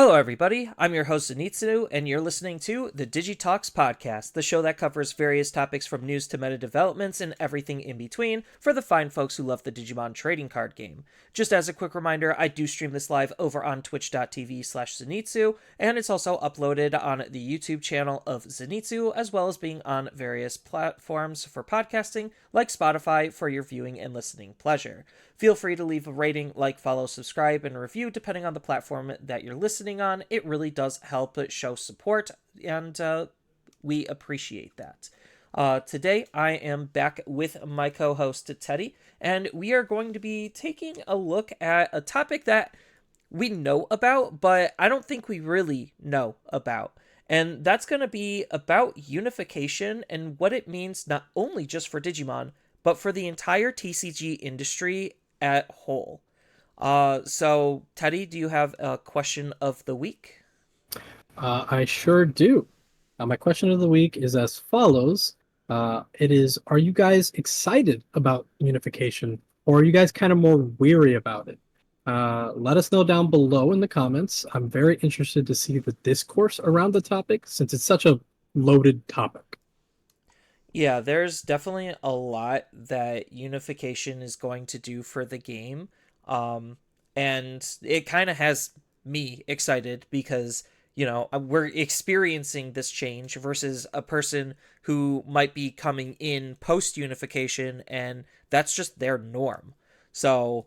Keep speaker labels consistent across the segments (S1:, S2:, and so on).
S1: Hello, everybody. I'm your host, Zenitsu, and you're listening to the Digi Talks podcast, the show that covers various topics from news to meta developments and everything in between for the fine folks who love the Digimon trading card game. Just as a quick reminder, I do stream this live over on twitch.tv/Zenitsu, and it's also uploaded on the YouTube channel of Zenitsu, as well as being on various platforms for podcasting, like Spotify, for your viewing and listening pleasure. Feel free to leave a rating, like, follow, subscribe, and review depending on the platform that you're listening on. It really does help show support, and we appreciate that. Today, I am back with my co-host, Teddy, and we are going to be taking a look at a topic that we know about, but I don't think we really know about. And that's going to be about unification and what it means not only just for Digimon, but for the entire TCG industry at whole. So Teddy, do you have a question of the week?
S2: I sure do. My question of the week is as follows. It is, are you guys excited about unification, or are you guys kind of more weary about it? Let us know down below in the comments. I'm very interested to see the discourse around the topic since it's such a loaded topic.
S1: Yeah, there's definitely a lot that unification is going to do for the game. Um, and it kind of has me excited because, we're experiencing this change versus a person who might be coming in post unification and that's just their norm. So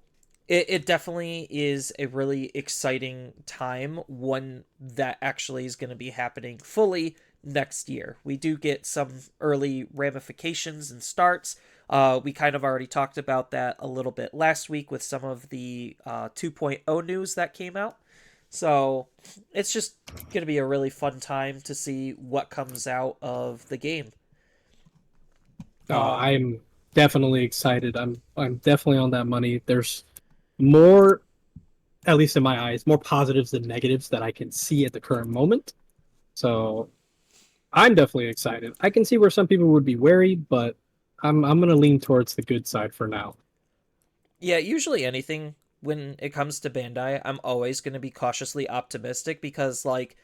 S1: it definitely is a really exciting time, one that actually is going to be happening fully next year. We do get some early ramifications and starts. We kind of already talked about that a little bit last week with some of the 2.0 news that came out. So it's just going to be a really fun time to see what comes out of the game. Um,
S2: I'm definitely excited. I'm definitely on that money. There's more, at least in my eyes, more positives than negatives that I can see at the current moment. So I'm definitely excited. I can see where some people would be wary, but I'm gonna lean towards the good side for now.
S1: yeah, usually anything when it comes to Bandai, I'm always going to be cautiously optimistic because, like,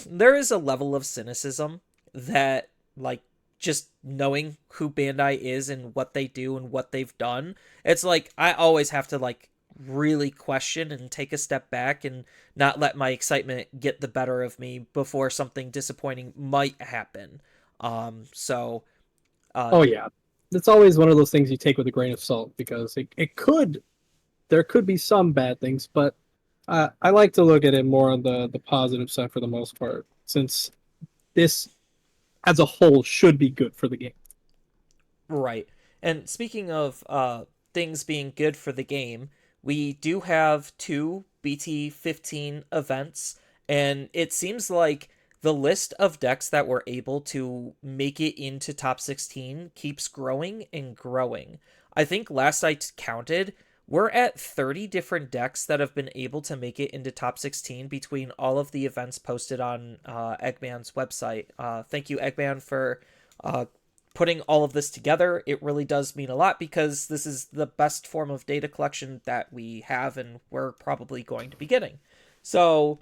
S1: there is a level of cynicism that, like, just knowing who Bandai is and what they do and what they've done, it's like I always have to, like, really question and take a step back and not let my excitement get the better of me before something disappointing might happen. So, uh,
S2: Oh yeah, it's always one of those things you take with a grain of salt because it could there could be some bad things, but I like to look at it more on the positive side for the most part, since this as a whole should be good for the game.
S1: Right. And speaking of things being good for the game, we do have two BT15 events, and it seems like the list of decks that were able to make it into top 16 keeps growing and growing. I think last I counted, we're at 30 different decks that have been able to make it into top 16 between all of the events posted on Eggman's website. Thank you, Eggman, for uh, putting all of this together. It really does mean a lot because this is the best form of data collection that we have and we're probably going to be getting. So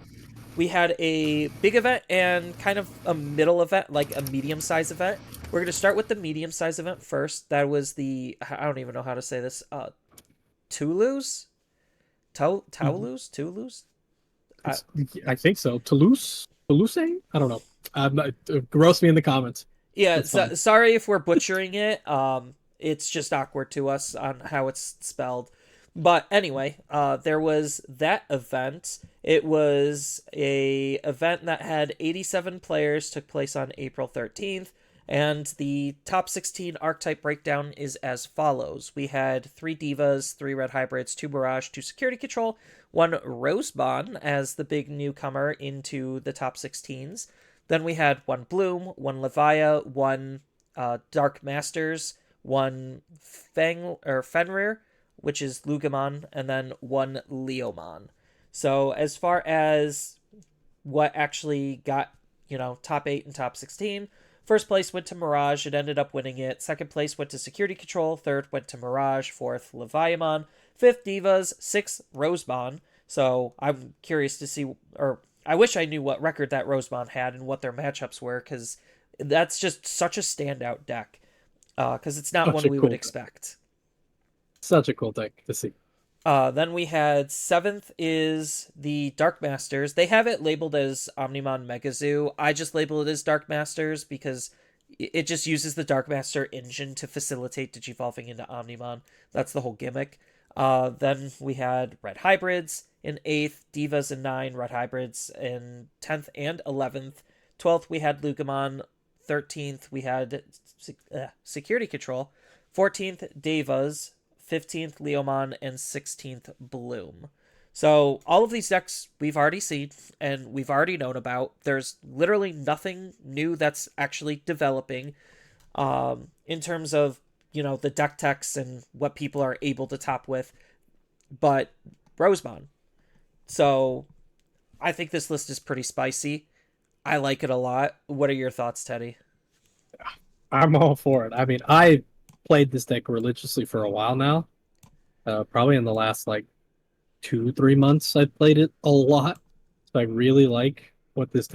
S1: we had a big event and kind of a middle event, like a medium size event. We're going to start with the medium size event first. That was the, I don't even know how to say this, Toulouse? Toulouse? Toulouse? I,
S2: It's, I think so. Toulouse? I don't know. Gross me in the comments.
S1: yeah,
S2: That's fine.
S1: sorry if we're butchering it. It's just awkward to us on how it's spelled. But anyway, there was that event. It was a event that had 87 players, took place on April 13th, and the top 16 archetype breakdown is as follows. We had 3 Divas, 3 Red Hybrids, 2 Mirage, 2 Security Control, 1 Rosebon as the big newcomer into the top 16s. Then we had 1 Bloom, 1 Levia, 1 Dark Masters, 1 Fenrir, which is Lugamon, and then 1 Leomon. So as far as what actually got, top 8 and top 16, first place went to Mirage. It ended up winning it. Second place went to Security Control. Third went to Mirage. Fourth, Leviamon. Fifth, Divas. Sixth, Rosebon. So I'm curious to see, or I wish I knew what record that Rosemont had and what their matchups were, because that's just such a standout deck. Because it's not
S2: Such
S1: one
S2: a
S1: we would
S2: cool thing.
S1: expect.
S2: Such a cool thing to see.
S1: Then we had seventh is the Dark Masters. They have it labeled as Omnimon Megazoo. I just label it as Dark Masters because it just uses the Dark Master engine to facilitate digivolving into Omnimon. That's the whole gimmick. Then we had Red Hybrids in 8th, Divas in 9, Red Hybrids in 10th and 11th. 12th, we had Lugamon. 13th, we had Security Control. 14th, Divas. 15th Leomon, and 16th Bloom. So all of these decks we've already seen and we've already known about. There's literally nothing new that's actually developing in terms of, the deck techs and what people are able to top with, but Rosemon. So I think this list is pretty spicy. I like it a lot. What are your thoughts, Teddy?
S2: I'm all for it. I mean, I played this deck religiously for a while now. Probably in the last like 2, 3 months, I've played it a lot. So I really like what this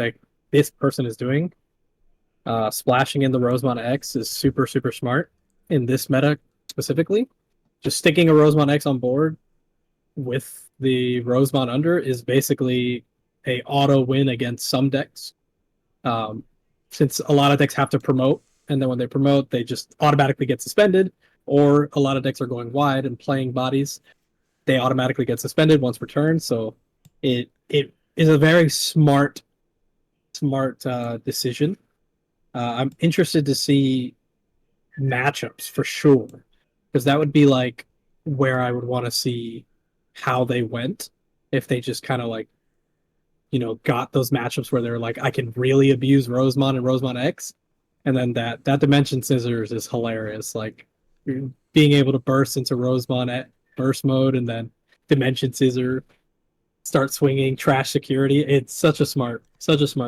S2: person is doing. Splashing in the Rosemont X is super, super smart in this meta specifically. Just sticking a Rosemont X on board with the Rosemont under is basically a auto win against some decks. Um, since a lot of decks have to promote, and then when they promote, they just automatically get suspended, or a lot of decks are going wide and playing bodies, they automatically get suspended once per turn. So it is a very smart decision. I'm interested to see matchups for sure, because that would be like where I would want to see how they went if they just kind of like got those matchups where they're like I can really abuse Rosemont and Rosemont X, and then that Dimension Scissors is hilarious. Like being able to burst into Rosemont at burst mode and then Dimension Scissor start swinging trash security. It's such a smart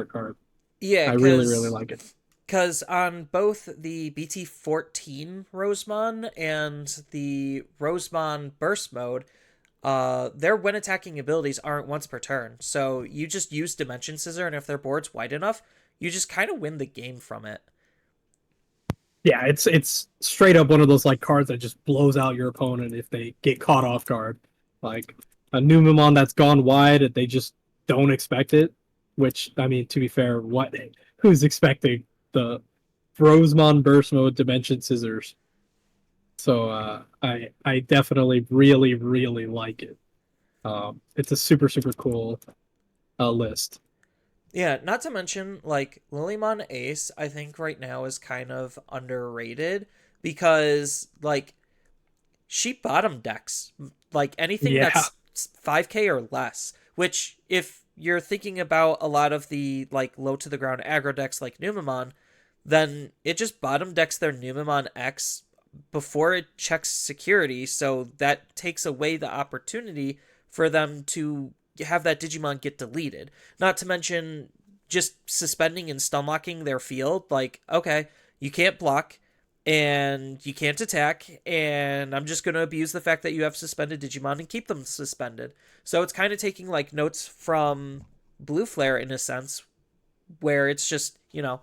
S2: card.
S1: Yeah,
S2: I really really like it.
S1: because on both the BT14 Rosemon and the Rosemon Burst Mode, their when attacking abilities aren't once per turn. So you just use Dimension Scissor, and if their board's wide enough, you just kind of win the game from it.
S2: Yeah, it's straight up one of those like cards that just blows out your opponent if they get caught off guard. Like a Numemon that's gone wide, and they just don't expect it. Which I mean, to be fair, who's expecting the Rosemon Burst Mode Dimension Scissors? So I definitely really really like it. It's a super super cool list.
S1: Yeah, not to mention, like, Lilymon Ace, I think right now is kind of underrated because, like, she bottom decks, like, anything
S2: Yeah,
S1: that's 5k or less, which, if you're thinking about a lot of the, like, low to the ground aggro decks like Numemon, then it just bottom decks their Numemon X before it checks security, so that takes away the opportunity for them to have that Digimon get deleted. Not to mention just suspending and stun locking their field. Like, okay, you can't block and you can't attack, and I'm just going to abuse the fact that you have suspended Digimon and keep them suspended. So it's kind of taking like notes from Blue Flare in a sense, where it's just, a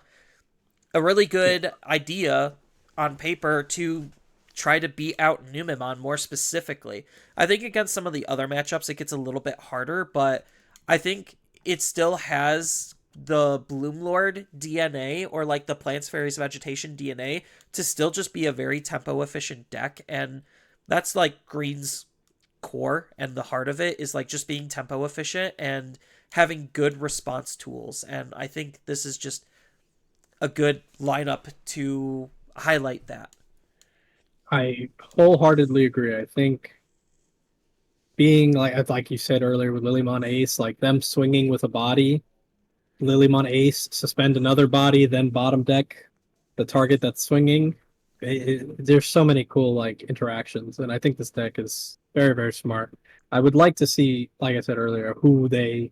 S1: really
S2: yeah.
S1: good idea on paper to try to beat out Numemon more specifically. I think against some of the other matchups it gets a little bit harder, but I think it still has the Bloomlord DNA or like the Plants, Fairies, Vegetation DNA to still just be a very tempo efficient deck, and that's like Green's core and the heart of it is like just being tempo efficient and having good response tools, and I think this is just a good lineup to highlight that.
S2: I wholeheartedly agree. I think being like you said earlier with Lilymon Ace, like them swinging with a body, Lilymon Ace suspend another body, then bottom deck the target that's swinging. There's so many cool like interactions, and I think this deck is very very smart. I would like to see, like I said earlier, who they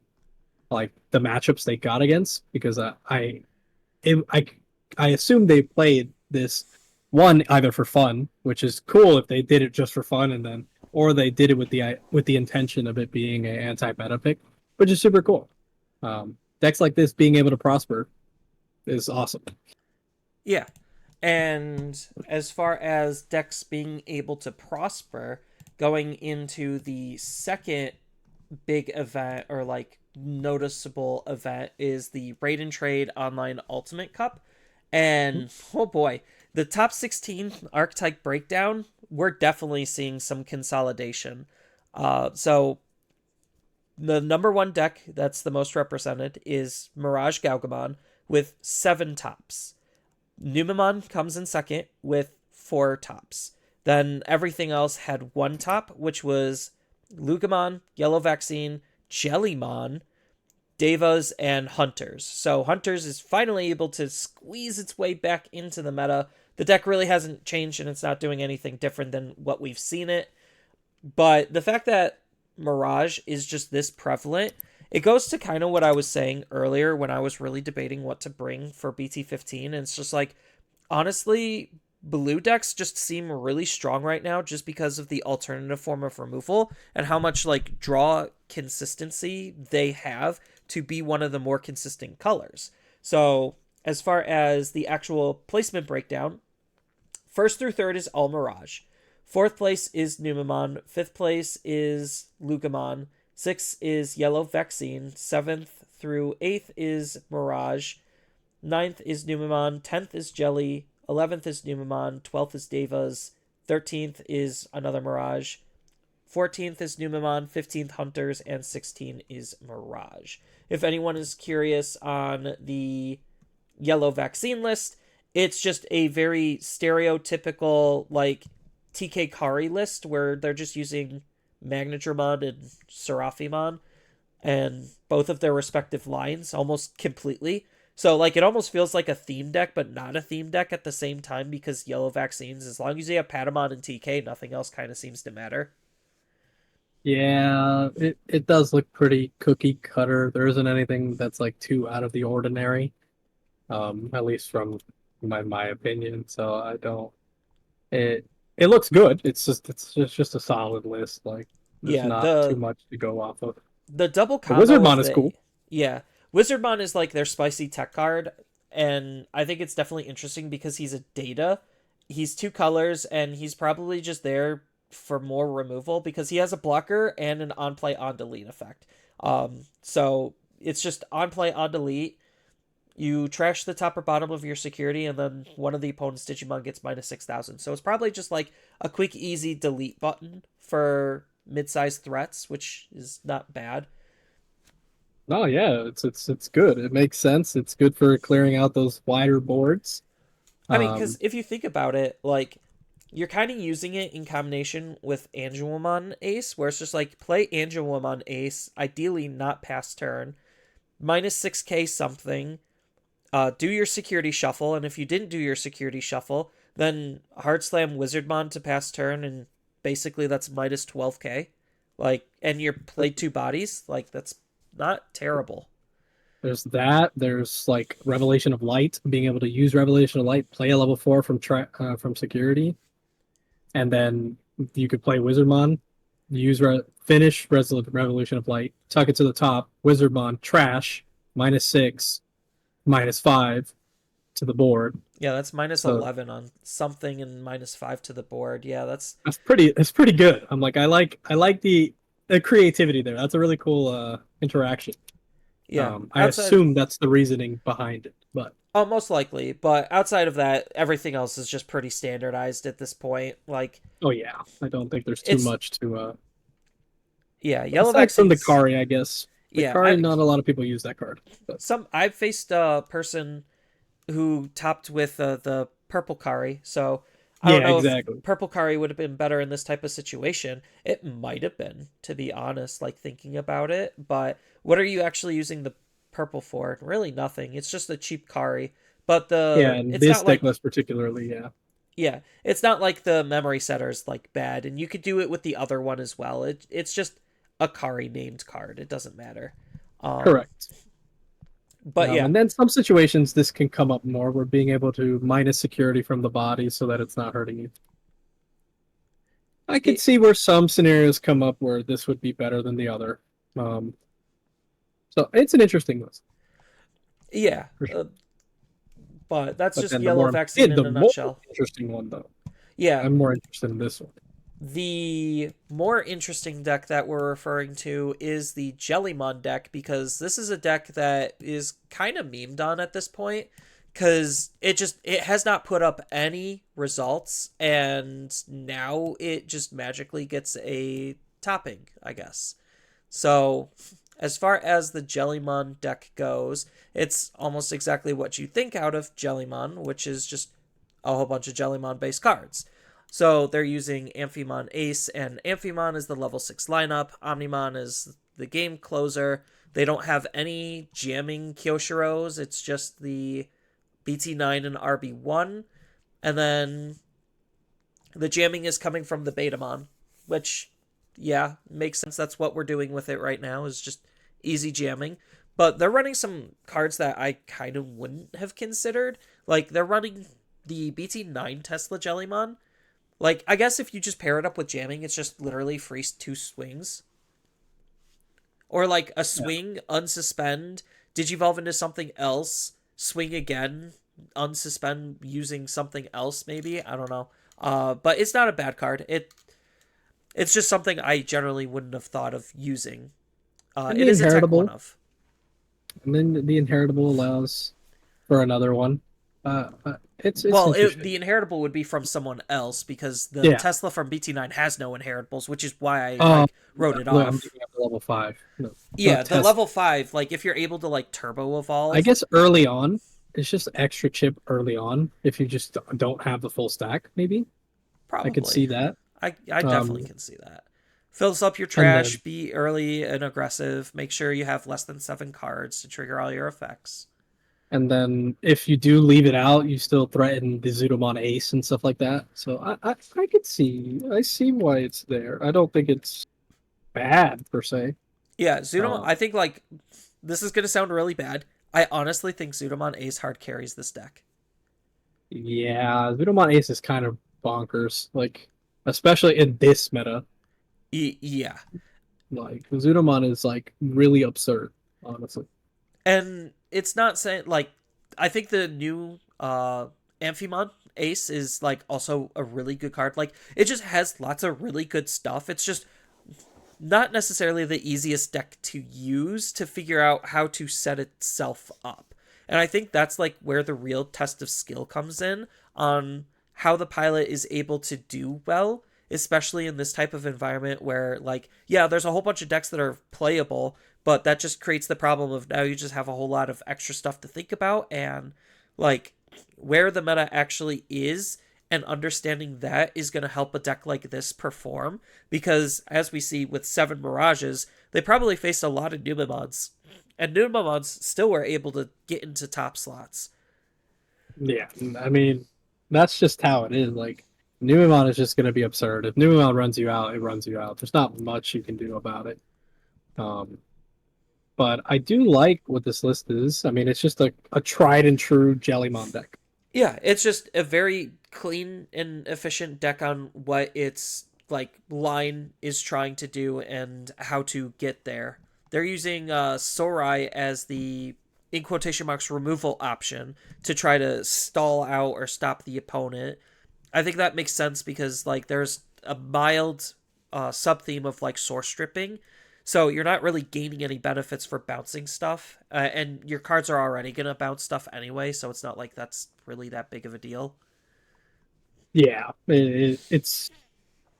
S2: like the matchups they got against, because it, I I assume they played this one either for fun, which is cool if they did it just for fun, and then or they did it with the intention of it being an anti-meta pick, which is super cool. Decks like this being able to prosper is awesome.
S1: Yeah. And as far as decks being able to prosper, going into the second big event or like noticeable event is the Raid and Trade Online Ultimate Cup. And oh boy, the top 16 archetype breakdown, we're definitely seeing some consolidation. So the number one deck that's the most represented is Mirage Gaugamon with 7 tops. Numemon comes in second with 4 tops. Then everything else had 1 top, which was Lugamon, Yellow Vaccine, Jellymon, Devas, and Hunters. So Hunters is finally able to squeeze its way back into the meta. The deck really hasn't changed and it's not doing anything different than what we've seen it. But the fact that Mirage is just this prevalent, it goes to kind of what I was saying earlier when I was really debating what to bring for BT15. And it's just like, honestly, blue decks just seem really strong right now just because of the alternative form of removal and how much like draw consistency they have to be one of the more consistent colors. So, as far as the actual placement breakdown, first through third is all Mirage. Fourth place is Numemon. Fifth place is Lugamon. Sixth is Yellow Vaccine. Seventh through eighth is Mirage. Ninth is Numemon. 10th is Jelly. 11th is Numemon. 12th is Devas. 13th is another Mirage. 14th is Numemon. 15th Hunters. And 16 is Mirage. If anyone is curious on the Yellow Vaccine list, it's just a very stereotypical, like, TK Kari list where they're just using Magnadramon and Seraphimon and both of their respective lines almost completely. So, like, it almost feels like a theme deck, but not a theme deck at the same time because Yellow Vaccines, as long as you have Patamon and TK, nothing else kind of seems to matter.
S2: Yeah, it does look pretty cookie cutter. There isn't anything that's like too out of the ordinary, at least from my opinion. So I don't. It looks good. It's just a solid list. Like there's
S1: Yeah,
S2: not too
S1: the
S2: much to go off of.
S1: the double
S2: The
S1: combo of
S2: Wizardmon is
S1: the
S2: cool.
S1: yeah, Wizardmon is like their spicy tech card, and I think it's definitely interesting because he's a data. He's 2 colors, and he's probably just there for more removal because he has a blocker and an on play on delete effect. So it's just on play on delete. You trash the top or bottom of your security, and then one of the opponent's Digimon gets -6,000. So it's probably just like a quick, easy delete button for mid-sized threats, which is not bad.
S2: Oh yeah, it's good. It makes sense. It's good for clearing out those wider boards.
S1: I mean, because
S2: Um,
S1: if you think about it, like, you're kind of using it in combination with Angelomon Ace, where it's just like, play Angelomon Ace, ideally not past turn, -6k something, do your security shuffle, and if you didn't do your security shuffle, then hard slam Wizardmon to pass turn, and basically that's -12k. Like, and you're played 2 bodies, like, that's not terrible.
S2: there's that. There's like Revelation of Light, being able to use Revelation of Light, play a level 4 from security, and then you could play Wizardmon, finish Revolution of Light, tuck it to the top, Wizardmon, trash, -6, -5 to the board.
S1: Yeah, that's minus
S2: So
S1: 11 on something and -5 to the board. Yeah, that's
S2: that's pretty good. I like the creativity there. That's a really cool interaction.
S1: yeah.
S2: I
S1: Outside,
S2: assume that's the reasoning behind it, but
S1: oh, most likely, but outside of that, everything else is just pretty standardized at this point. Like,
S2: oh yeah, I don't think there's too
S1: it's
S2: much to
S1: yeah, yellow
S2: aside from the
S1: vaccines.
S2: Kari, I guess. The
S1: Yeah,
S2: Kari,
S1: I
S2: not a lot of people use that card. But
S1: I've faced a person who topped with the purple Kari, so I don't
S2: yeah,
S1: know if
S2: exactly.
S1: purple Kari would have been better in this type of situation. It might have been, to be honest, like thinking about it. But what are you actually using the purple for? Really nothing. It's just a cheap Kari. But
S2: Yeah, and
S1: it's
S2: this
S1: not
S2: deck
S1: like,
S2: list particularly, yeah.
S1: yeah, it's not like the memory setter's like bad, and you could do it with the other one as well. It's just a Kari named card. It doesn't matter. Um,
S2: Correct.
S1: but yeah,
S2: And then some situations this can come up more. We're being able to minus security from the body so that it's not hurting you. I could
S1: it,
S2: see where some scenarios come up where this would be better than the other. Um, So it's an interesting list
S1: Yeah,
S2: for sure.
S1: but that's
S2: But
S1: just
S2: then
S1: yellow vaccine
S2: the
S1: in a
S2: more
S1: nutshell.
S2: interesting one though,
S1: Yeah,
S2: I'm more interested in this one.
S1: the more interesting deck that we're referring to is the Jellymon deck because this is a deck that is kind of memed on at this point because it has not put up any results and now it just magically gets a topping, I guess. So, as far as the Jellymon deck goes, it's almost exactly what you think out of Jellymon, which is just a whole bunch of Jellymon based cards. So they're using Amphimon Ace, and Amphimon is the level 6 lineup. Omnimon is the game closer. They don't have any jamming Kyoshiros, it's just the BT9 and RB1. And then the jamming is coming from the Betamon, which, yeah, makes sense. That's what we're doing with it right now, is just easy jamming. But they're running some cards that I kind of wouldn't have considered. Like, they're running the BT9 Tesla Jellymon, like, I guess if you just pair it up with jamming, it's just literally free two swings. Or like a
S2: Yeah.
S1: swing, unsuspend, digivolve into something else, swing again, unsuspend using something else, maybe. I don't know. But it's not a bad card. It's just something I generally wouldn't have thought of using.
S2: And
S1: It
S2: the
S1: is a tech one
S2: inheritable,
S1: of.
S2: and then the inheritable allows for another one. It's
S1: Well,
S2: interesting.
S1: the inheritable would be from someone else because the
S2: Yeah.
S1: Tesla from BT9 has no inheritables, which is why I
S2: Um,
S1: like wrote it
S2: I'm
S1: off.
S2: thinking of the level 5. No,
S1: Yeah,
S2: not
S1: the
S2: Tesla.
S1: level 5, like if you're able to like turbo
S2: I
S1: evolve,
S2: guess early on, it's just extra chip early on if you just don't have the full stack. Maybe I could
S1: probably.
S2: see that.
S1: I definitely
S2: Um,
S1: can see that. Fills up your
S2: and
S1: trash,
S2: then
S1: be early and aggressive, make sure you have less than 7 cards to trigger all your effects.
S2: if you do leave it out, you still threaten the Zudomon Ace and stuff like that. So I could see why it's there. I don't think it's bad per se.
S1: Yeah, Zudamon,
S2: Um,
S1: I think like this is going to sound really bad. I honestly think Zudamon Ace hard carries this deck.
S2: yeah, Zudomon Ace is kind of bonkers. Like especially in this meta,
S1: Yeah.
S2: like Zudomon is like really absurd, honestly.
S1: And it's not saying like I think the new Amphimon Ace is like also a really good card. Like it just has lots of really good stuff. It's just not necessarily the easiest deck to use to figure out how to set itself up. And I think that's like where the real test of skill comes in on how the pilot is able to do well, especially in this type of environment where like yeah, there's a whole bunch of decks that are playable, but that just creates the problem of now you just have a whole lot of extra stuff to think about and like where the meta actually is and understanding that is going to help a deck like this perform because as we see with 7 Mirages, they probably faced a lot of Numemons. And Numemons still were able to get into top slots.
S2: Yeah, I mean, that's just how it is. Like, Numemon is just going to be absurd. If Numemon runs you out, it runs you out. There's not much you can do about it. Um, but I do like what this list is. I mean, it's just a tried and true Jellymon deck.
S1: Yeah, it's just a very clean and efficient deck on what its like line is trying to do and how to get there. They're using Sorai as the in quotation marks removal option to try to stall out or stop the opponent. I think that makes sense because like there's a mild sub theme of like source stripping, so you're not really gaining any benefits for bouncing stuff, and your cards are already gonna bounce stuff anyway, so it's not like that's really that big of a deal.
S2: Yeah, it's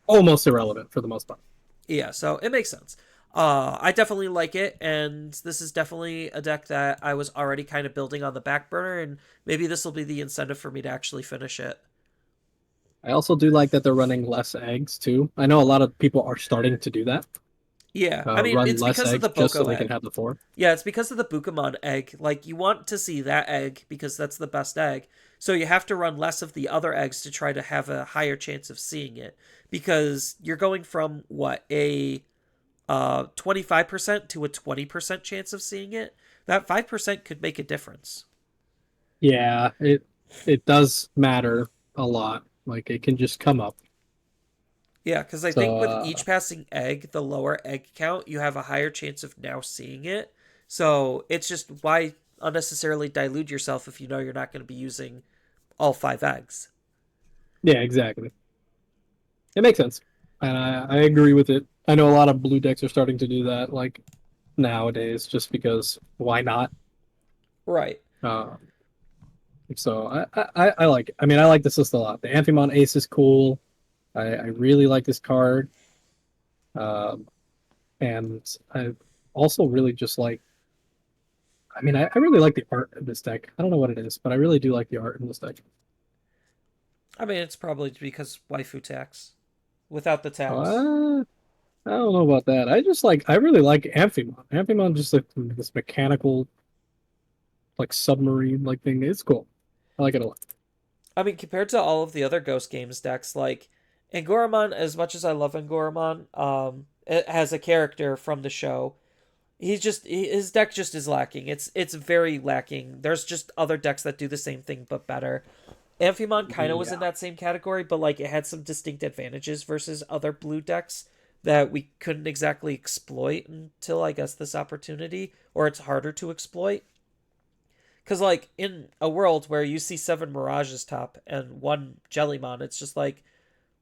S2: almost irrelevant for the most part.
S1: Yeah, so it makes sense. I definitely like it, and this is definitely a deck that I was already kind of building on the back burner, and maybe this will be the incentive for me to actually finish it.
S2: I also do like that they're running less eggs too. I know a lot of people are starting to do that.
S1: Yeah, I mean
S2: Run
S1: it's
S2: less
S1: because of
S2: eggs
S1: the
S2: just so
S1: Boko
S2: they can
S1: egg.
S2: have the four.
S1: Yeah, it's because of the Bukamon egg. Like, you want to see that egg because that's the best egg. So you have to run less of the other eggs to try to have a higher chance of seeing it. Because you're going from, what, a 25% to a 20% chance of seeing it? That 5% could make a difference.
S2: Yeah, it does matter a lot. Like it can just come up.
S1: Yeah, because I
S2: So
S1: think with each passing egg, the lower egg count, you have a higher chance of now seeing it. So it's just why unnecessarily dilute yourself if you know you're not going to be using all 5 eggs.
S2: Yeah, exactly. It makes sense, and I agree with it. I know a lot of blue decks are starting to do that, like nowadays, just because why not?
S1: Right.
S2: Uh, so I like it. I mean, I like this list a lot. The Amphimon Ace is cool. I really like this card, um, and I also really just like. I mean, I really like the art of this deck. I don't know what it is, but I really do like the art in this deck.
S1: I mean, it's probably because waifu tax. Without the tax.
S2: Uh, I don't know about that. I really like Amphimon. Amphimon just like this mechanical like submarine like thing. It's cool. I like it a lot.
S1: I mean, compared to all of the other Ghost Games decks, like Angoramon, as much as I love Angoramon, it has a character from the show. His deck just is lacking. It's very lacking. There's just other decks that do the same thing but better. Amphimon kind of was in
S2: Yeah.
S1: that same category, but like it had some distinct advantages versus other blue decks that we couldn't exactly exploit until I guess this opportunity, or it's harder to exploit. Because like in a world where you see 7 Mirages top and 1 Jellymon, it's just like,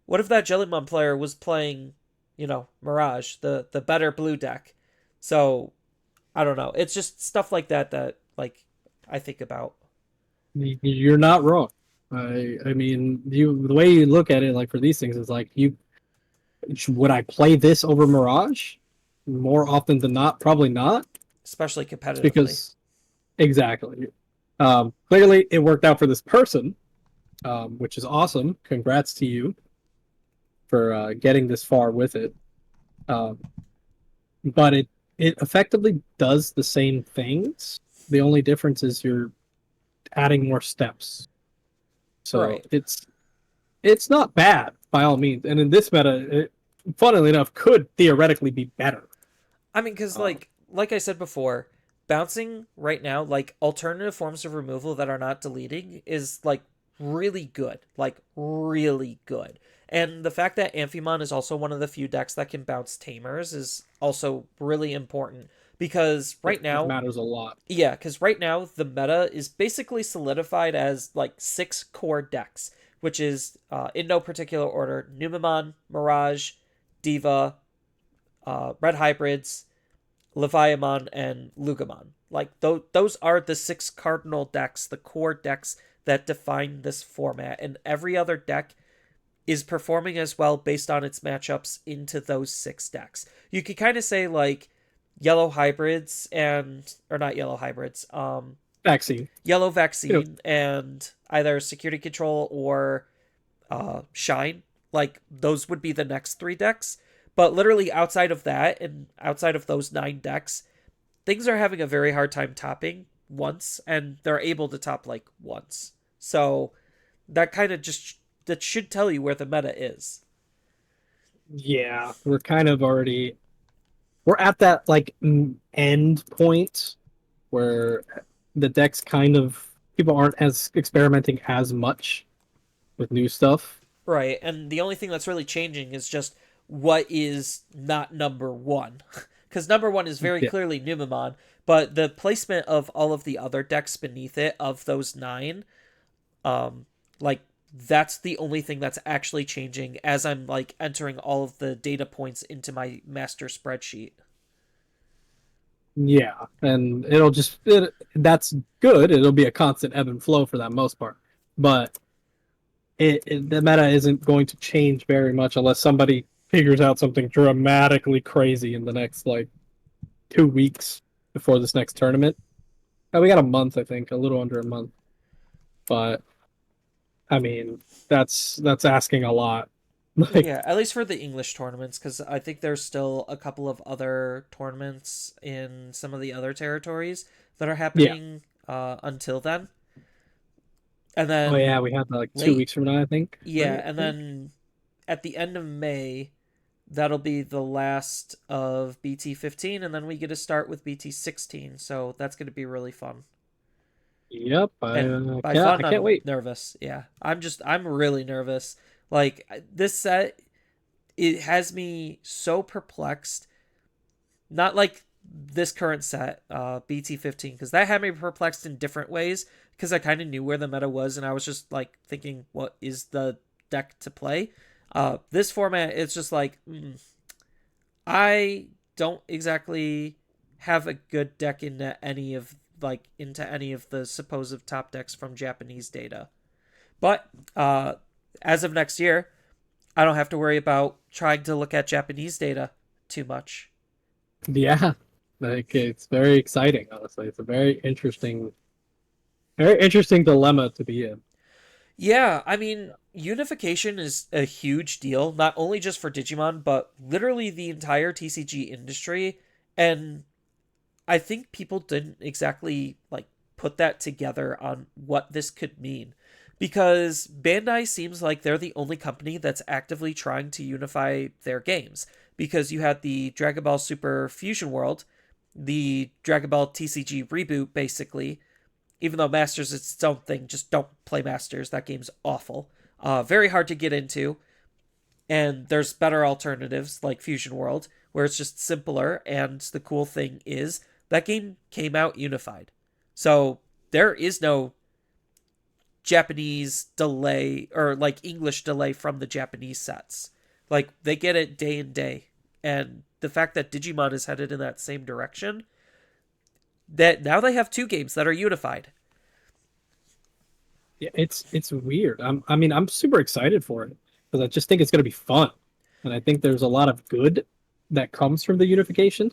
S1: what if that Jellymon player was playing, Mirage, the better blue deck? So I don't know. It's just stuff like that that like I think about.
S2: You're not wrong. I mean, the way you look at it, like for these things, is like you would I play this over Mirage more often than not? Probably not.
S1: Especially
S2: It's
S1: competitively.
S2: because exactly. Clearly, it worked out for this person, which is awesome. Congrats to you for getting this far with it. Um, but it effectively does the same things. The only difference is you're adding more steps. So
S1: Right.
S2: it's not bad by all means. And in this meta, funnily enough, could theoretically be better.
S1: I mean, because
S2: Um,
S1: like I said before, bouncing right now, like alternative forms of removal that are not deleting, is like really good, like really good. And the fact that Amphimon is also one of the few decks that can bounce Tamers is also really important because right
S2: it
S1: now,
S2: matters a lot.
S1: yeah, because right now the meta is basically solidified as like 6 core decks, which is in no particular order: Numemon, Mirage, Diva, Red Hybrids, Leviamon, and Lugamon. Like those are the 6 cardinal decks, the core decks that define this format, and every other deck is performing as well based on its matchups into those 6 decks. You could kind of say like yellow hybrids and or not yellow hybrids,
S2: Vaccine,
S1: yellow
S2: you know,
S1: vaccine and either security control or shine. Like those would be the next 3 decks. But literally outside of that and outside of those 9 decks, things are having a very hard time topping once, and they're able to top like once. So that kind of just that should tell you where the meta is.
S2: yeah, we're kind of already we're at that like end point where the decks kind of people aren't as experimenting as much with new stuff.
S1: Right, and the only thing that's really changing is just what is not number one. Because number one is very
S2: Yeah,
S1: clearly Numemon, but the placement of all of the other decks beneath it, of those 9, um, like, that's the only thing that's actually changing as I'm, like, entering all of the data points into my master spreadsheet.
S2: yeah, and that's good. It'll be a constant ebb and flow for that most part, but the meta isn't going to change very much unless somebody figures out something dramatically crazy in the next like 2 weeks before this next tournament. We got a month, I think, a little under a month, but I mean that's asking a lot. Like,
S1: Yeah, at least for the English tournaments, because I think there's still a couple of other tournaments in some of the other territories that are
S2: yeah,
S1: happening until then. And
S2: oh yeah,
S1: then
S2: we have like two
S1: late,
S2: weeks from now, I think,
S1: yeah,
S2: right? I
S1: and
S2: think.
S1: then at the end of May, that'll be the last of BT 15, and then we get to start with BT 16. So that's going to be really fun.
S2: Yep,
S1: And by
S2: I
S1: fun,
S2: can't
S1: I'm
S2: wait.
S1: nervous. Yeah, I'm really nervous. Like this set, it has me so perplexed. Not like this current set, BT15, because that had me perplexed in different ways because I kind of knew where the meta was and I was just like thinking, what is the deck to play? This format, it's just like, I don't exactly have a good deck into any of the supposed top decks from Japanese data. But as of next year, I don't have to worry about trying to look at Japanese data too much.
S2: Yeah, like it's very exciting. Honestly, it's a very interesting dilemma to be in.
S1: Yeah, I mean, unification is a huge deal, not only just for Digimon, but literally the entire TCG industry. And I think people didn't exactly like put that together on what this could mean. Because Bandai seems like they're the only company that's actively trying to unify their games. Because you had the Dragon Ball Super Fusion World, the Dragon Ball TCG reboot, basically, even though Masters is its own thing, just don't play Masters. That game's awful. Very hard to get into. And there's better alternatives like Fusion World, where it's just simpler. And the cool thing is that game came out unified. So there is no Japanese delay or like English delay from the Japanese sets. Like they get it day and day. And the fact that Digimon is headed in that same direction, that now they have two games that are unified.
S2: Yeah, it's weird. I mean, I'm super excited for it because I just think it's going to be fun, and I think there's a lot of good that comes from the unification.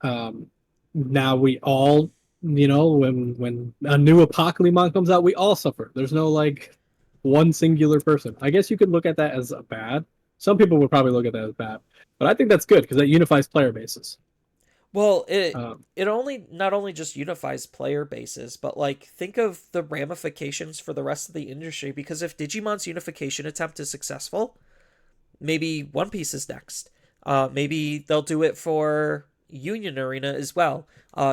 S2: Um, Now we all, when a new Apocalypse comes out, we all suffer. There's no like one singular person. I guess you could look at that as a bad. Some people would probably look at that as bad, but I think that's good because that unifies player bases.
S1: Well, it
S2: Um,
S1: it only not only just unifies player bases, but like think of the ramifications for the rest of the industry because if Digimon's unification attempt is successful, maybe One Piece is next. Maybe they'll do it for Union Arena as well.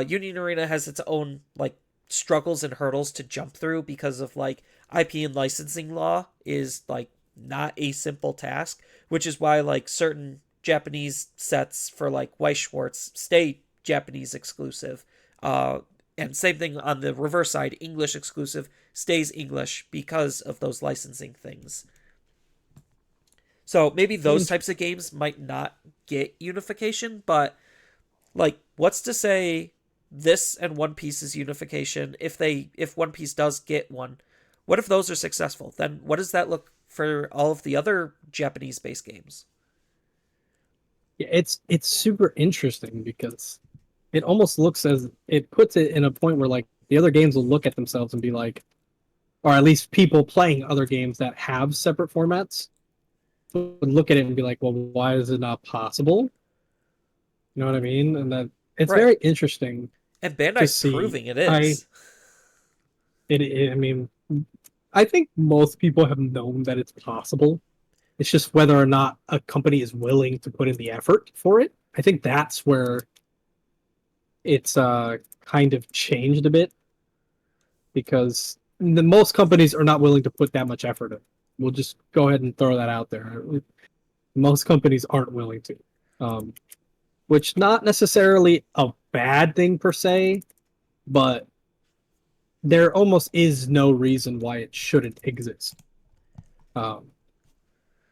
S1: Union Arena has its own like struggles and hurdles to jump through because of like IP and licensing law is like not a simple task, which is why like certain Japanese sets for like Weiss Schwartz stay Japanese exclusive. Uh, and same thing on the reverse side, English exclusive stays English because of those licensing things. So maybe those types of games might not get unification, but like what's to say this and One Piece's unification if One Piece does get one, what if those are successful? Then what does that look for all of the other Japanese based games?
S2: yeah, it's super interesting because it almost looks as it puts it in a point where like the other games will look at themselves and be like, or at least people playing other games that have separate formats would look at it and be like, well, why is it not possible? You know what I mean? And that it's
S1: Right.
S2: very interesting
S1: And
S2: to
S1: Bandai's
S2: see.
S1: proving it
S2: I
S1: is.
S2: I mean, I think most people have known that it's possible. It's just whether or not a company is willing to put in the effort for it. I think that's where it's kind of changed a bit because most companies are not willing to put that much effort in. We'll just go ahead and throw that out there. Most companies aren't willing to, um, which not necessarily a bad thing per se, but there almost is no reason why it shouldn't exist. Um,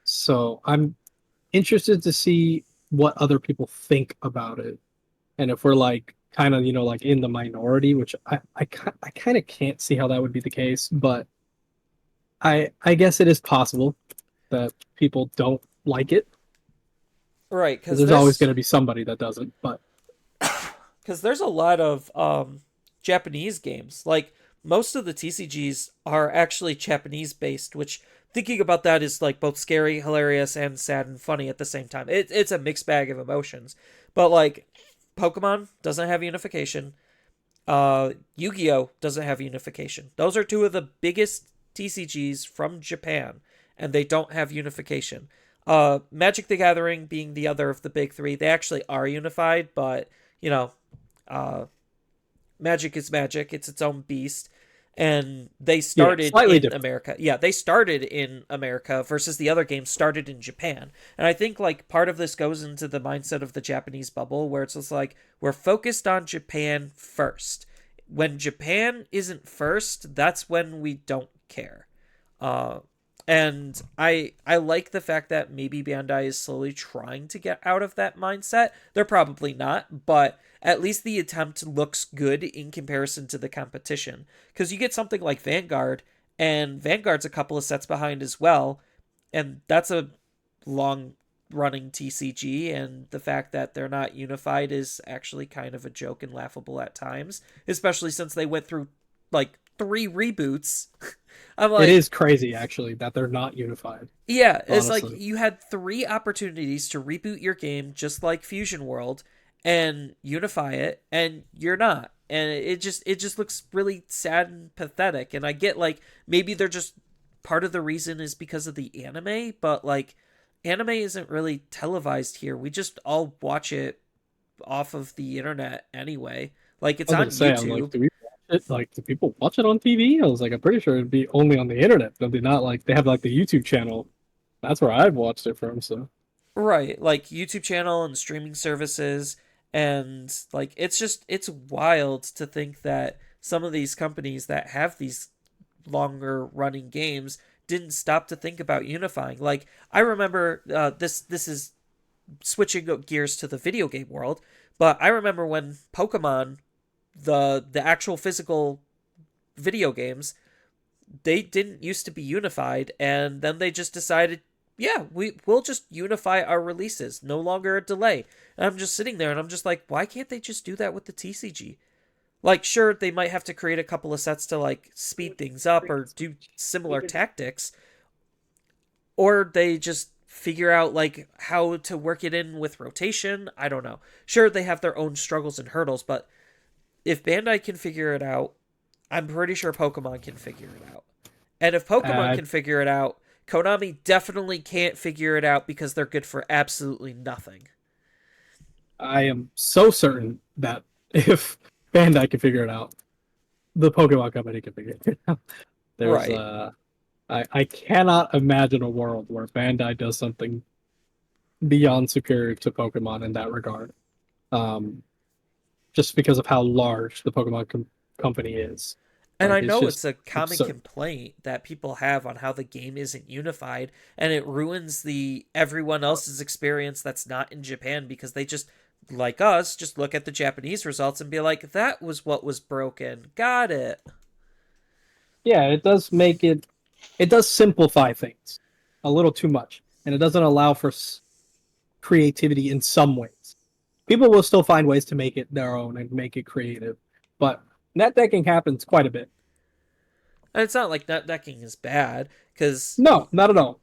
S2: so I'm interested to see what other people think about it, and if we're like kind of like in the minority, which I kind of can't see how that would be the case, but I guess it is possible that people don't like it.
S1: Right,
S2: There's always going to be somebody that doesn't, but
S1: because there's a lot of Japanese games. Like most of the TCGs are actually Japanese based, which thinking about that is like both scary, hilarious, and sad and funny at the same time. It's a mixed bag of emotions. But like Pokemon doesn't have unification. Yu-Gi-Oh doesn't have unification. Those are two of the biggest TCGs from Japan, and they don't have unification. Magic the Gathering being the other of the big three, they actually are unified, but you know, uh, Magic is Magic. It's its own beast. And they
S2: Yeah,
S1: started
S2: slightly
S1: in
S2: different.
S1: America. Yeah, they started in America versus the other games started in Japan. And I think like part of this goes into the mindset of the Japanese bubble where it's just like we're focused on Japan first. When Japan isn't first, that's when we don't care. Uh, and I like the fact that maybe Bandai is slowly trying to get out of that mindset. They're probably not, but at least the attempt looks good in comparison to the competition. Because you get something like Vanguard, and Vanguard's a couple of sets behind as well, and that's a long running TCG, and the fact that they're not unified is actually kind of a joke and laughable at times, especially since they went through like 3 reboots. I'm
S2: It
S1: like,
S2: is crazy actually that they're not unified,
S1: yeah, it's like
S2: honestly.
S1: you had 3 opportunities to reboot your game just like Fusion World and unify it, and you're not. And it just looks really sad and pathetic. And I get like maybe they're just part of the reason is because of the anime, but like anime isn't really televised here. We just all watch it off of the internet anyway. Like
S2: I
S1: it's
S2: was gonna
S1: on
S2: say, I'm like,
S1: YouTube.
S2: do we watch it? Like, do people watch it on TV? I was like, I'm pretty sure it'd be only on the internet. They'll be not like they have like the YouTube channel. That's where I've watched it from. So
S1: Right, like YouTube channel and streaming services, and like it's wild to think that some of these companies that have these longer running games didn't stop to think about unifying. Like I remember this is switching gears to the video game world, but I remember when Pokemon, the actual physical video games, they didn't used to be unified, and then they just decided, yeah, we'll just unify our releases, no longer a delay. And I'm just sitting there and I'm just like, why can't they just do that with the TCG? Like, sure, they might have to create a couple of sets to like speed things up or do similar tactics, or they just figure out like how to work it in with rotation. I don't know. Sure, they have their own struggles and hurdles, but if Bandai can figure it out, I'm pretty sure Pokemon can figure it out. And if Pokemon
S2: uh,
S1: can figure it out, Konami definitely can't figure it out because they're good for absolutely nothing.
S2: I am so certain that if Bandai can figure it out, the Pokemon Company can figure it out. There's
S1: Right.
S2: I cannot imagine a world where Bandai does something beyond superior to Pokemon in that regard. Um, just because of how large the company is.
S1: And I
S2: Like it's
S1: know
S2: just
S1: it's a common
S2: absurd.
S1: complaint that people have on how the game isn't unified and it ruins the everyone else's experience that's not in Japan because they just like us just look at the Japanese results and be like that was what was broken. Got it.
S2: Yeah, it does make it. It does simplify things a little too much, and it doesn't allow for creativity in some ways. People will still find ways to make it their own and make it creative, but net decking happens quite a bit.
S1: And it's not like net decking is bad cuz
S2: No, not at all.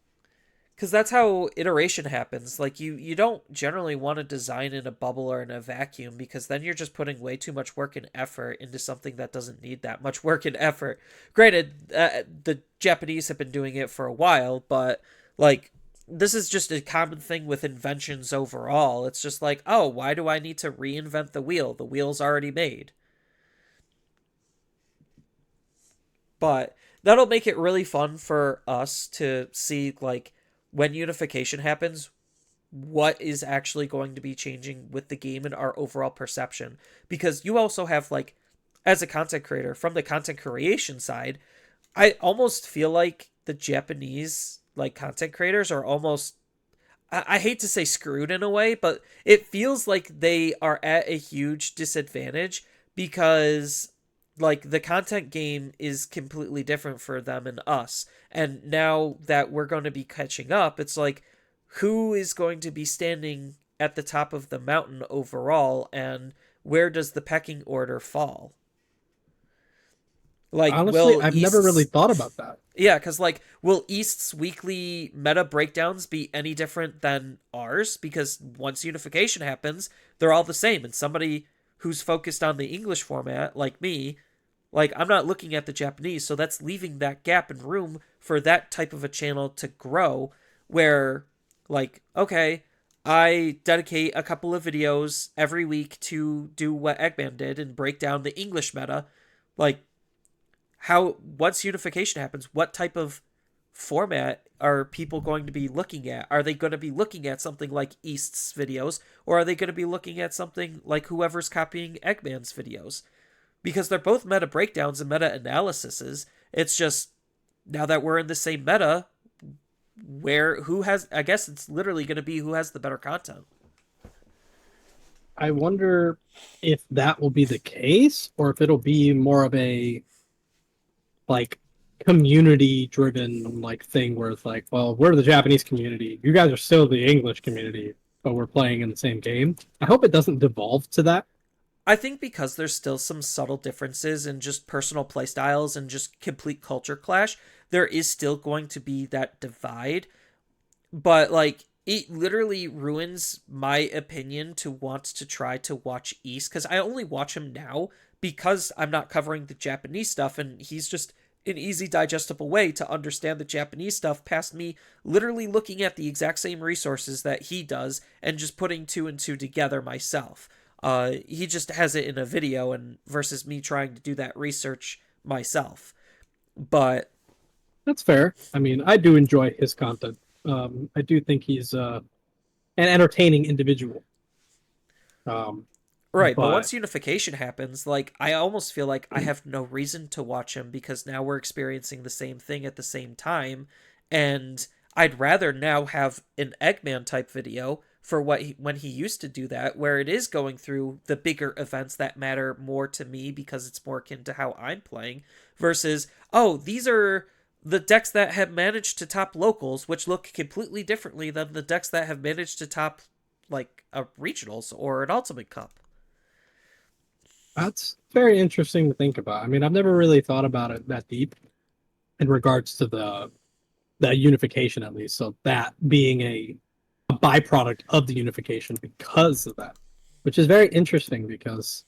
S1: that's how iteration happens. Like you don't generally want to design in a bubble or in a vacuum because then you're just putting way too much work and effort into something that doesn't need that much work and effort. Granted, the Japanese have been doing it for a while, but like this is just a common thing with inventions overall. It's just like, oh, why do I need to reinvent the wheel? The wheel's already made. But that'll make it really fun for us to see like when unification happens what is actually going to be changing with the game and our overall perception, because you also have like as a content creator from the content creation side, I almost feel like the Japanese like content creators are almost, I hate to say screwed in a way, but it feels like they are at a huge disadvantage because like the content game is completely different for them and us. And now that we're going to be catching up, it's like who is going to be standing at the top of the mountain overall and where does the pecking order fall? Like
S2: Honestly,
S1: will
S2: I've never really
S1: East's,
S2: thought about that.
S1: yeah, because like, will East's weekly meta breakdowns be any different than ours? Because once unification happens, they're all the same. And somebody who's focused on the English format, like me, like I'm not looking at the Japanese, so that's leaving that gap and room for that type of a channel to grow. Where, like, okay, I dedicate a couple of videos every week to do what Eggman did and break down the English meta. Like, how once unification happens, what type of format are people going to be looking at? Are they going to be looking at something like East's videos, or are they going to be looking at something like whoever's copying Eggman's videos? Because they're both meta breakdowns and meta analyses. It's just now that we're in the same meta, where who has, I guess it's literally going to be who has the better content.
S2: I wonder if that will be the case or if it'll be more of a like community driven like thing where it's like, well, we're the Japanese community. You guys are still the English community, but we're playing in the same game. I hope it doesn't devolve to that.
S1: I think because there's still some subtle differences in just personal playstyles and just complete culture clash, there is still going to be that divide. But like it literally ruins my opinion to want to try to watch East because I only watch him now because I'm not covering the Japanese stuff, and he's just an easy digestible way to understand the Japanese stuff past me literally looking at the exact same resources that he does and just putting two and two together myself. He just has it in a video and versus me trying to do that research myself. But
S2: That's fair. I mean, I do enjoy his content. I do think he's an entertaining individual. Um,
S1: right, but
S2: but
S1: once unification happens, like I almost feel like I have no reason to watch him because now we're experiencing the same thing at the same time, and I'd rather now have an Eggman type video for when he used to do that, where it is going through the bigger events that matter more to me because it's more akin to how I'm playing, versus oh these are the decks that have managed to top locals, which look completely differently than the decks that have managed to top like a regionals or an ultimate cup.
S2: that's very interesting to think about. I mean, I've never really thought about it that deep in regards to the unification, at least. So that being a byproduct of the unification because of that, which is very interesting because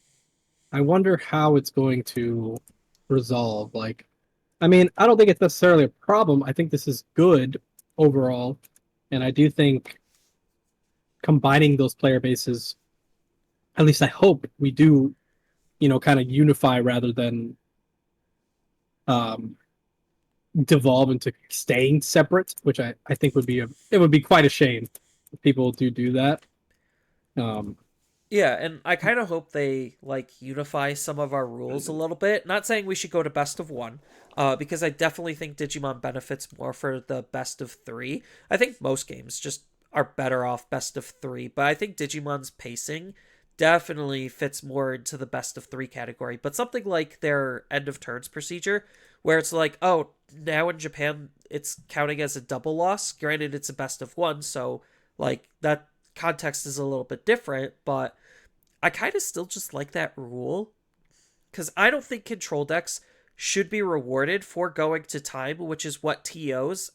S2: I wonder how it's going to resolve. Like, I mean, I don't think it's necessarily a problem. I think this is good overall, and I do think combining those player bases, at least I hope we do, kind of unify rather than um, devolve into staying separate, which I think it would be quite a shame if people do that. Um,
S1: Yeah, and I kind of hope they like unify some of our rules a little bit. Not saying we should go to best of one, because I definitely think Digimon benefits more for the best of three. I think most games just are better off best of three, but I think Digimon's pacing definitely fits more into the best of three category. But something like their end of turns procedure, where it's like, oh, now in Japan it's counting as a double loss. Granted, it's a best of one, so like that context is a little bit different, but I kind of still just like that rule because I don't think control decks should be rewarded for going to time, which is what TOs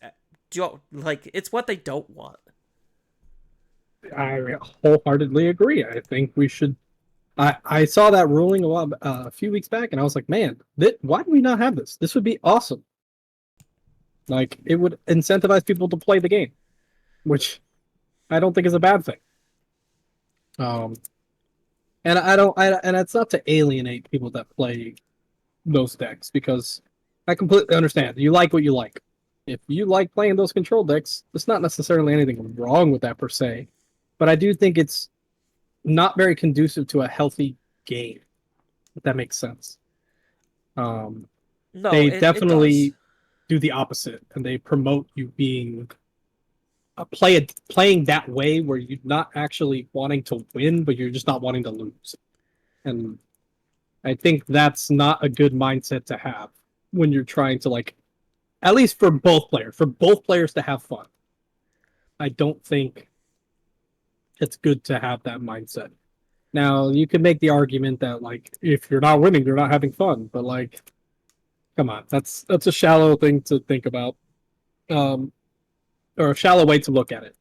S1: do. Like, it's what they don't want.
S2: I wholeheartedly agree. I think we should. I saw that ruling a few weeks back, and I was like, man, why do we not have this? This would be awesome. Like, it would incentivize people to play the game, which I don't think is a bad thing. Um, and I don't, and it's not to alienate people that play those decks because I completely understand. You like what you like. If you like playing those control decks, there's not necessarily anything wrong with that per se. But I do think it's not very conducive to a healthy game, if that makes sense. Um,
S1: No,
S2: they
S1: it does.
S2: definitely do the opposite, and they promote you being playing that way where you're not actually wanting to win, but you're just not wanting to lose. And I think that's not a good mindset to have when you're trying to like, at least for both players to have fun. I don't think it's good to have that mindset. Now, you could make the argument that like if you're not winning, you're not having fun, but like come on, that's a shallow thing to think about. Um or a shallow way to look at it.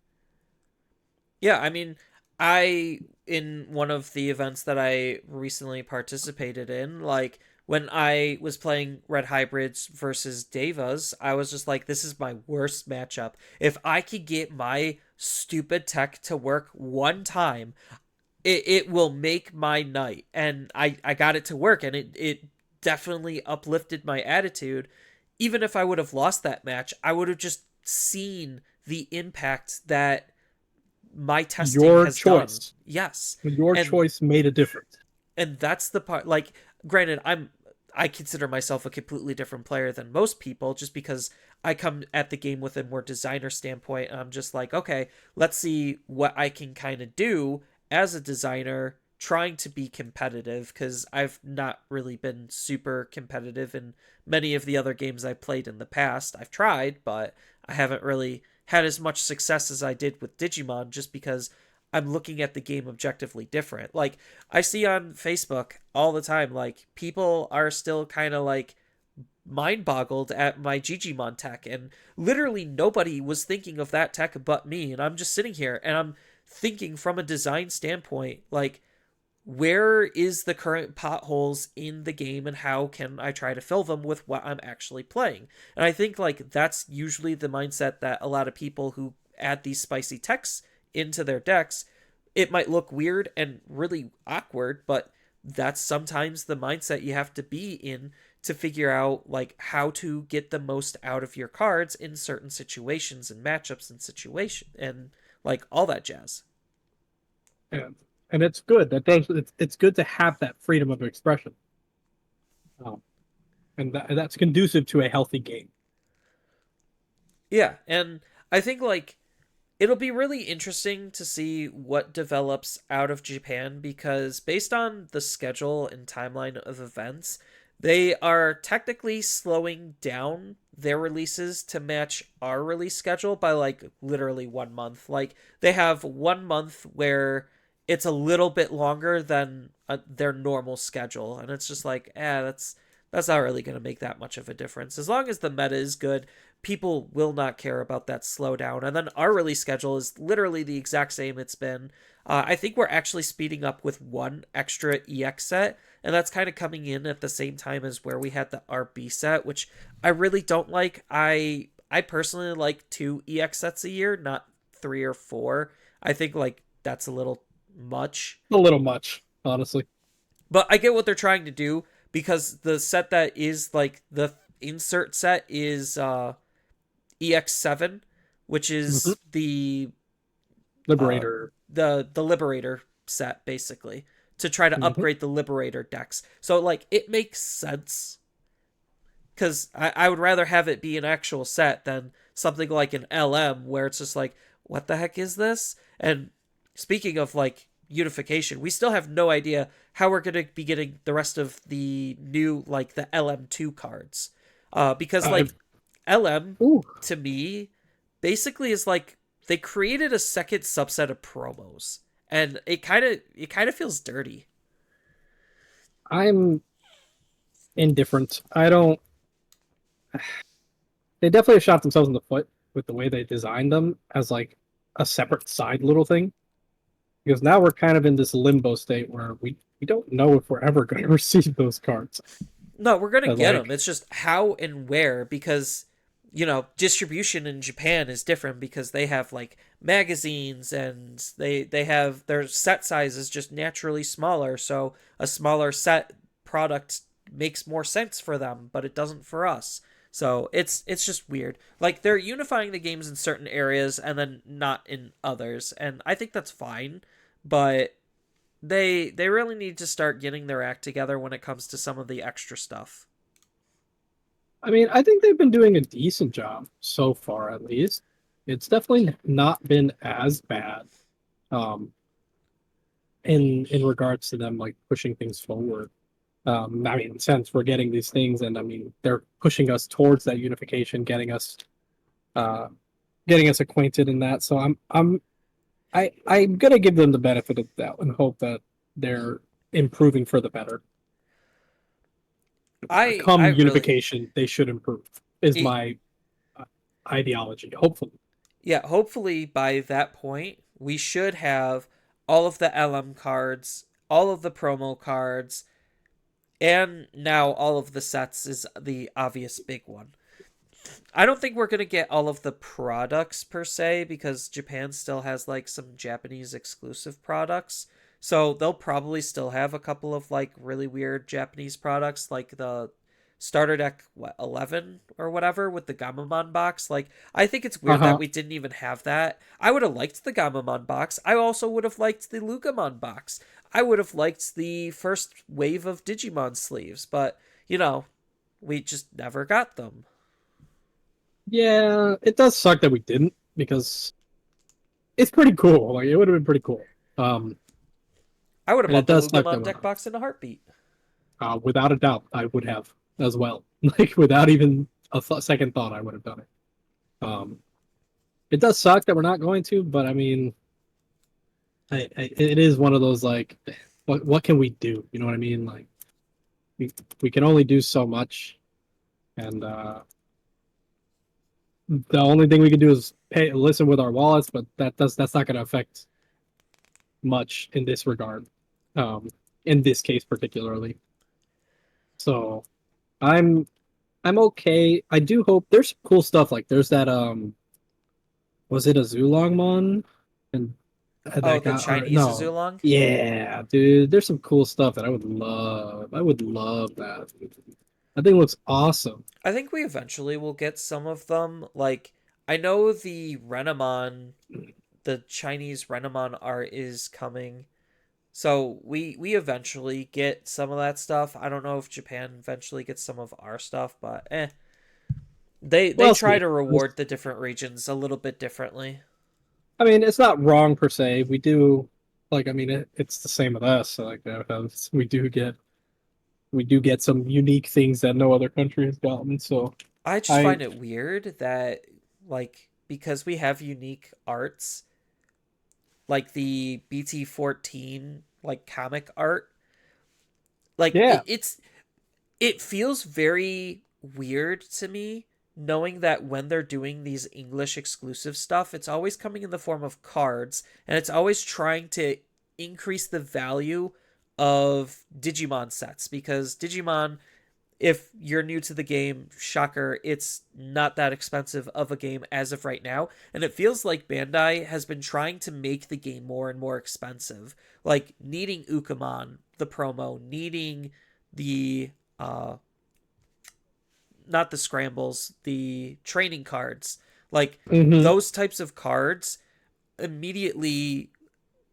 S1: Yeah, I mean, I in one of the events that I recently participated in, like when I was playing Red Hybrids versus Devas, I was just like, this is my worst matchup. If I could get my stupid tech to work one time, it will make my night. And I got it to work, and it definitely uplifted my attitude. Even if I would have lost that match, I would have just seen the impact that my testing
S2: Your
S1: has done.
S2: choice.
S1: Yes.
S2: Your
S1: And
S2: choice made a difference.
S1: that's the part, like, granted, I consider myself a completely different player than most people just because I come at the game with a more designer standpoint, and I'm just like, okay, let's see what I can kind of do as a designer trying to be competitive, because I've not really been super competitive in many of the other games I played in the past. I've tried, but I haven't really had as much success as I did with Digimon, just because I'm looking at the game objectively different. Like, I see on Facebook all the time, like, people are still kind of like mind boggled at my Gigimon tech, and literally nobody was thinking of that tech but me. And I'm just sitting here and I'm thinking from a design standpoint, like, where is the current potholes in the game and how can I try to fill them with what I'm actually playing? And I think, like, that's usually the mindset that a lot of people who add these spicy techs into their decks, it might look weird and really awkward, but that's sometimes the mindset you have to be in to figure out, like, how to get the most out of your cards in certain situations and matchups and situation and, like, all that jazz.
S2: And and it's good that it's good to have that freedom of expression. Um, and that's conducive to a healthy game.
S1: Yeah, and I think, like, it'll be really interesting to see what develops out of Japan, because based on the schedule and timeline of events, they are technically slowing down their releases to match our release schedule by, like, literally 1 month. Like, they have 1 month where it's a little bit longer than their normal schedule, and it's just like, that's not really going to make that much of a difference. As long as the meta is good, people will not care about that slowdown. And then our release schedule is literally the exact same it's been. I think we're actually speeding up with one extra EX set, and that's kind of coming in at the same time as where we had the RB set, which I really don't like. I personally like 2 EX sets a year, not 3 or 4. I think, like, that's a little much.
S2: A little much, honestly.
S1: But I get what they're trying to do, because the set that is, like, the insert set is EX7, which
S2: Hmm.
S1: is uh
S2: Liberator.
S1: the Liberator set, basically, to try to
S2: Hmm.
S1: upgrade the Liberator decks. So, like, it makes sense, because I would rather have it be an actual set than something like an LM where it's just like, what the heck is this? And speaking of, like, unification, we still have no idea how we're going to be getting the rest of the new, like, the LM2 cards. Because,
S2: I've
S1: like, LM,
S2: ooh,
S1: to me, basically is like they created a second subset of promos, and it kind of feels dirty.
S2: I'm indifferent. I don't. They definitely shot themselves in the foot with the way they designed them as like a separate side little thing. Because now we're kind of in this limbo state where we don't know if we're ever going to receive those cards.
S1: No, we're gonna
S2: But
S1: get them.
S2: like,
S1: It's just how and where, because distribution in Japan is different, because they have, like, magazines, and they have their set size is just naturally smaller, so a smaller set product makes more sense for them, but it doesn't for us. So it's just weird. Like, they're unifying the games in certain areas and then not in others, and I think that's fine, but they really need to start getting their act together when it comes to some of the extra stuff.
S2: I mean, I think they've been doing a decent job so far, at least. It's definitely not been as bad, um, in regards to them like pushing things forward. I mean, since we're getting these things, and I mean, they're pushing us towards that unification, uh, getting us acquainted in that. So I'm gonna give them the benefit of the doubt and hope that they're improving for the better.
S1: I
S2: Come
S1: really
S2: unification, they should improve. Is
S1: it,
S2: my ideology. Hopefully,
S1: yeah, hopefully by that point we should have all of the LM cards, all of the promo cards, and now all of the sets is the obvious big one. I don't think we're going to get all of the products per se, because Japan still has, like, some Japanese exclusive products. So they'll probably still have a couple of like really weird Japanese products, like the starter deck 11 or whatever with the Gamamon box. Like I think it's weird that
S2: Uh-huh.
S1: we didn't even have that. I would have liked the Gamamon box. I also would have liked the Lugamon box. I would have liked the first wave of Digimon sleeves, but you know, we just never got them.
S2: Yeah, it does suck that we didn't because it's pretty cool. Like it would have been pretty cool. Um,
S1: I would have
S2: and it
S1: bought the
S2: does suck that
S1: Lugamon
S2: we're
S1: deck
S2: not.
S1: box in a heartbeat.
S2: Without a doubt, I would have as well. Like without even a second thought, I would have done it. It does suck that we're not going to, but I mean, it is one of those like, what can we do? You know what I mean? Like we can only do so much, and the only thing we can do is listen with our wallets, but that's not going to affect much in this regard, um, in this case particularly. So I'm I'm okay. I do hope there's some cool stuff. Like there's that was it a Zulongmon? And
S1: Oh,
S2: that
S1: the
S2: got or
S1: Chinese
S2: no.
S1: Azulong?
S2: Yeah, dude. There's some cool stuff that I would love. I would love that. I think it looks awesome.
S1: I think we eventually will get some of them. Like, I know the Renamon, the Chinese Renamon art is coming. So we eventually get some of that stuff. I don't know if Japan eventually gets some of our stuff, but eh. They
S2: Well,
S1: try
S2: see.
S1: to reward the different regions a little bit differently.
S2: I mean, it's not wrong per se. We do like. I mean, it's the same with us. So, like, we do get some unique things that no other country has gotten. So
S1: I just
S2: I
S1: find it weird that like because we have unique arts, like the BT14 like comic art, like
S2: yeah.
S1: it feels very weird to me knowing that when they're doing these English exclusive stuff, it's always coming in the form of cards and it's always trying to increase the value of Digimon sets because Digimon, if you're new to the game, shocker, it's not that expensive of a game as of right now. And it feels like Bandai has been trying to make the game more and more expensive. Like needing Ukamon, the promo, needing the not the scrambles, the training cards. Like
S2: Hmm.
S1: those types of cards immediately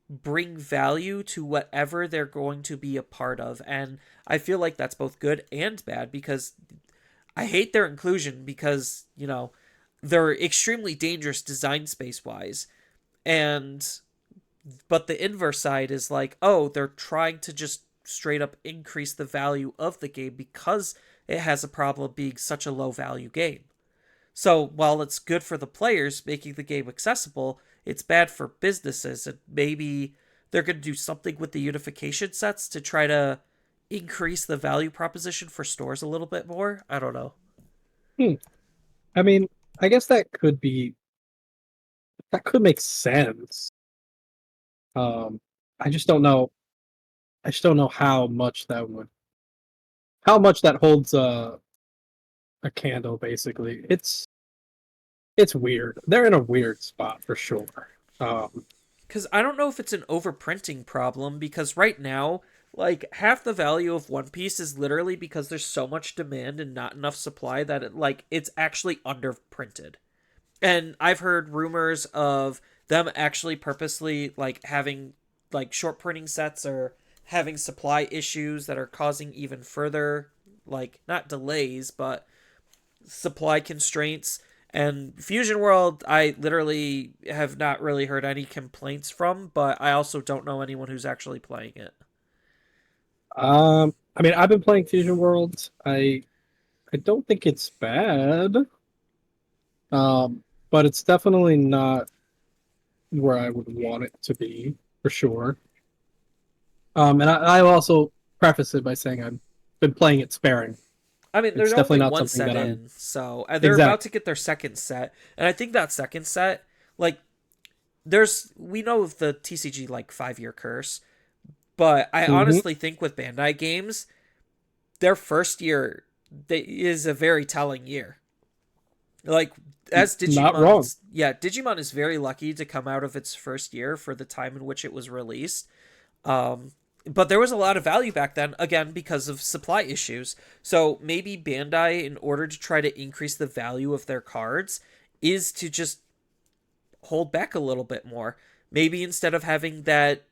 S1: bring value to whatever they're going to be a part of. And I feel like that's both good and bad because I hate their inclusion because, you know, they're extremely dangerous design space wise. And but the inverse side is like, oh, they're trying to just straight up increase the value of the game because it has a problem being such a low value game. So while it's good for the players making the game accessible, it's bad for businesses and maybe they're going to do something with the unification sets to try to increase the value proposition for stores a little bit more. I don't know.
S2: Hmm. I mean, I guess that could make sense. Um, I just don't know. I just don't know how much that holds a candle. Basically, it's weird. They're in a weird spot for sure. Um,
S1: Because I don't know if it's an overprinting problem because right now, like half the value of One Piece is literally because there's so much demand and not enough supply that it's actually underprinted. And I've heard rumors of them actually purposely like having like short printing sets or having supply issues that are causing even further like not delays but supply constraints. And Fusion World, I literally have not really heard any complaints from, but I also don't know anyone who's actually playing it.
S2: I mean, I've been playing Fusion World. I don't think it's bad. But it's definitely not where I would want it to be for sure. And I also preface it by saying I've been playing it sparing.
S1: I mean,
S2: It's
S1: there's
S2: definitely
S1: only
S2: not
S1: one
S2: something
S1: set
S2: that I'm
S1: in, so they're about
S2: exact.
S1: to get their second set, and I think that second set, like, we know of the TCG like 5 year curse, but I
S2: Hmm.
S1: honestly think with Bandai games, their first year is a very telling year. Like as
S2: Not wrong.
S1: Digimon is very lucky to come out of its first year for the time in which it was released. But there was a lot of value back then, again, because of supply issues. So maybe Bandai, in order to try to increase the value of their cards, is to just hold back a little bit more. Maybe instead of having that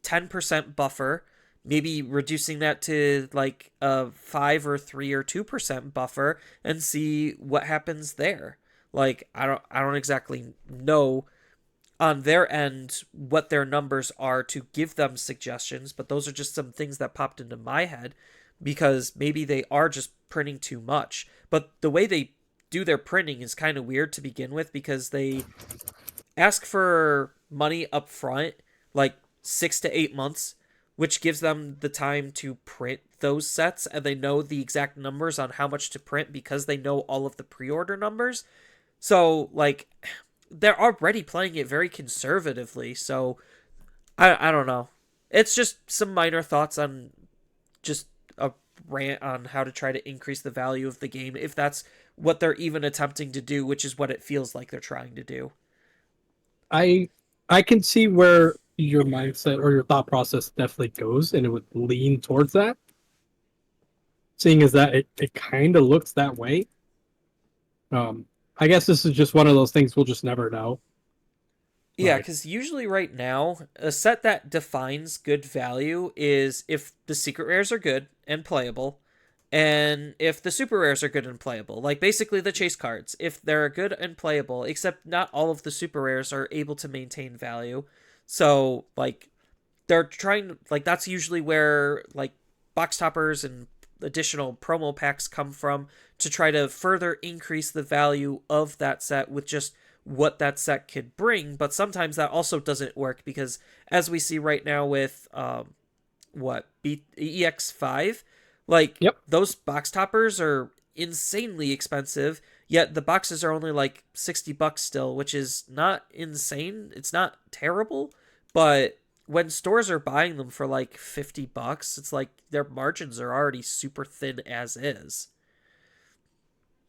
S1: 10% buffer, maybe reducing that to like a 5 or 3 or 2% buffer and see what happens there. Like I don't exactly know on their end what their numbers are to give them suggestions, but those are just some things that popped into my head because maybe they are just printing too much. But the way they do their printing is kind of weird to begin with because they ask for money up front, like 6 to 8 months, which gives them the time to print those sets, and they know the exact numbers on how much to print because they know all of the pre-order numbers. So like they're already playing it very conservatively. So I don't know. It's just some minor thoughts on just a rant on how to try to increase the value of the game if that's what they're even attempting to do, which is what it feels like they're trying to do.
S2: I I can see where your mindset or your thought process definitely goes, and it would lean towards that. Seeing as that it kind of looks that way. Um, I guess this is just one of those things we'll just never know.
S1: Yeah,
S2: Like,
S1: because usually right now, a set that defines good value is if the secret rares are good and playable, and if the super rares are good and playable. Like basically the chase cards, if they're good and playable, except not all of the super rares are able to maintain value. So, like, they're trying, like, that's usually where, like, box toppers and additional promo packs come from to try to further increase the value of that set with just what that set could bring. But sometimes that also doesn't work because, as we see right now with EX5, like
S2: yep,
S1: those box toppers are insanely expensive, yet the boxes are only like $60 still, which is not insane. It's not terrible, but when stores are buying them for like $50, it's like their margins are already super thin as is.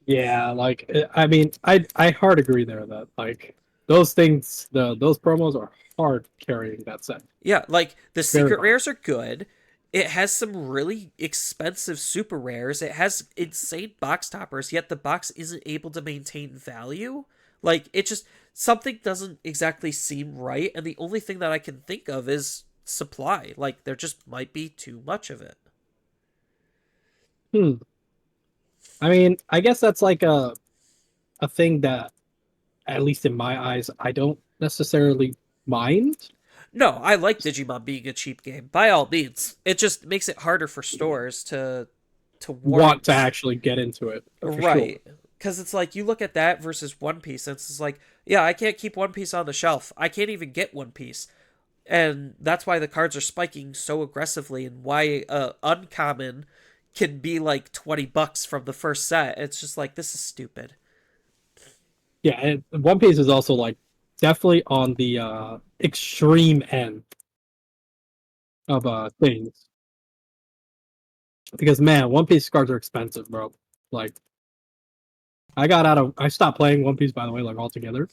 S2: yeah, like I mean, I hard agree there that like those things, those promos are hard carrying that set.
S1: Yeah, like the
S2: Very
S1: secret
S2: hard.
S1: rares are good. It has some really expensive super rares. It has insane box toppers, yet the box isn't able to maintain value. Like it just something doesn't exactly seem right, and the only thing that I can think of is supply. Like there just might be too much of it.
S2: Hmm. I mean, I guess that's like a thing that, at least in my eyes, I don't necessarily mind.
S1: No, I like Digimon being a cheap game by all means. It just makes it harder for stores to
S2: Want to
S1: warrant.
S2: actually get into it for sure.
S1: Right. Because it's like you look at that versus One Piece, and it's like, yeah, I can't keep One Piece on the shelf. I can't even get One Piece. And that's why the cards are spiking so aggressively, and why Uncommon can be like $20 from the first set. It's just like, this is stupid.
S2: Yeah, and One Piece is also like definitely on the extreme end of things. Because man, One Piece cards are expensive, bro. Like I stopped playing One Piece by the way, like altogether.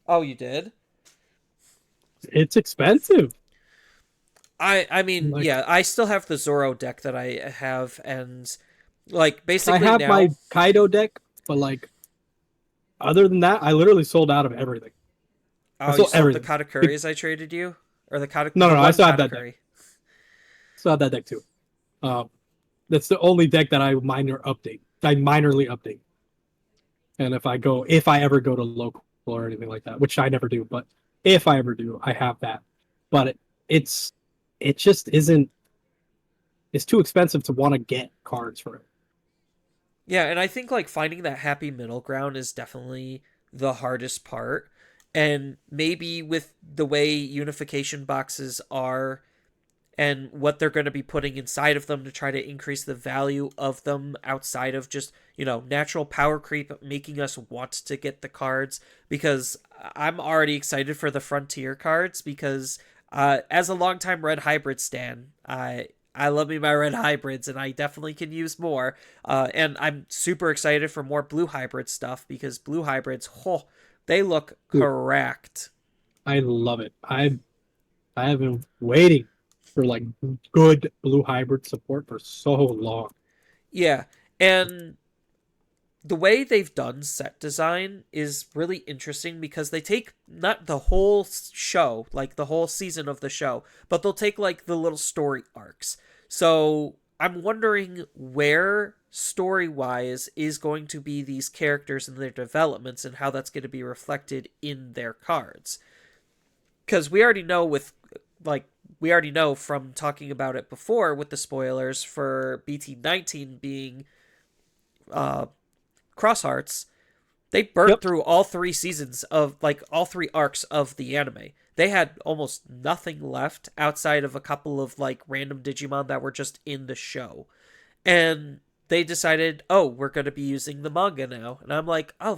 S1: Oh, you did?
S2: It's expensive.
S1: I mean,
S2: Like
S1: yeah, I still have the Zoro deck that I have, and like
S2: I
S1: basically
S2: have my
S1: now.
S2: Kaido deck, but like other than that, I literally sold out of everything. I
S1: Oh, you
S2: sold
S1: sold the
S2: everything.
S1: Katakuris I traded you, or
S2: No, no,
S1: the
S2: no, I
S1: one
S2: still have that deck.
S1: Katakuri.
S2: Still have that deck too. Um, that's the only deck that I minorly update. And if I ever go to local or anything like that, which I never do, but if I ever do, I have that. But it's it just isn't. It's too expensive to want to get cards for it.
S1: Yeah, and I think like finding that happy middle ground is definitely the hardest part. And maybe with the way unification boxes are and what they're going to be putting inside of them to try to increase the value of them outside of just, natural power creep making us want to get the cards because I'm already excited for the Frontier cards because as a longtime red hybrid stan, I love me my red hybrids and I definitely can use more. And I'm super excited for more blue hybrid stuff because blue hybrids, oh, they look
S2: Dude,
S1: correct.
S2: I love it. I have been waiting. for like good blue hybrid support for so long.
S1: Yeah, and the way they've done set design is really interesting because they take not the whole show, like the whole season of the show, but they'll take like the little story arcs. So I'm wondering where story wise is going to be these characters and their developments and how that's going to be reflected in their cards. Because we already know with like we already know from talking about it before with the spoilers for BT19 being uh Cross Hearts, they burnt
S2: Yep.
S1: through all three seasons of like all three arcs of the anime. They had almost nothing left outside of a couple of like random Digimon that were just in the show. And they decided, "Oh, we're going to be using the manga now." And I'm like, "Oh,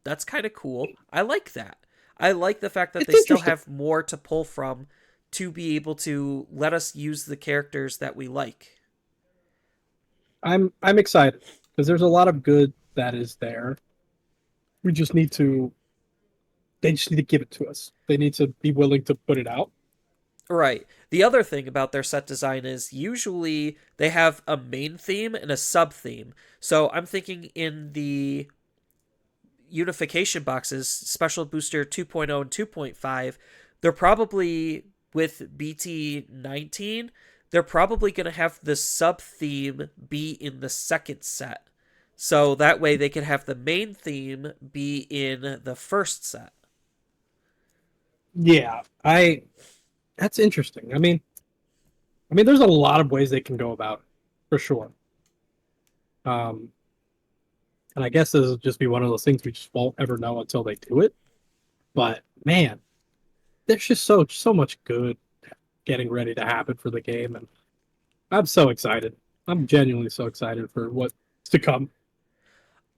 S1: that's kind of cool. I like that. I like the fact that
S2: It's
S1: they still
S2: interesting.
S1: have more to pull from to be able to let us use the characters that we like."
S2: I'm excited because there's a lot of good that is there. We just need to they just need to give it to us. They need to be willing to put it out.
S1: Right. The other thing about their set design is usually they have a main theme and a sub theme. So I'm thinking in the unification boxes, Special Booster 2.0 and 2.5, they're probably with BT19, they're probably going to have the sub theme be in the second set. So that way they can have the main theme be in the first set.
S2: Yeah, I that's interesting. I mean, there's a lot of ways they can go about it, for sure. Um, and I guess this will just be one of those things we just won't ever know until they do it. But man, there's just so much good getting ready to happen for the game, and I'm so excited. I'm genuinely so excited for what's to come.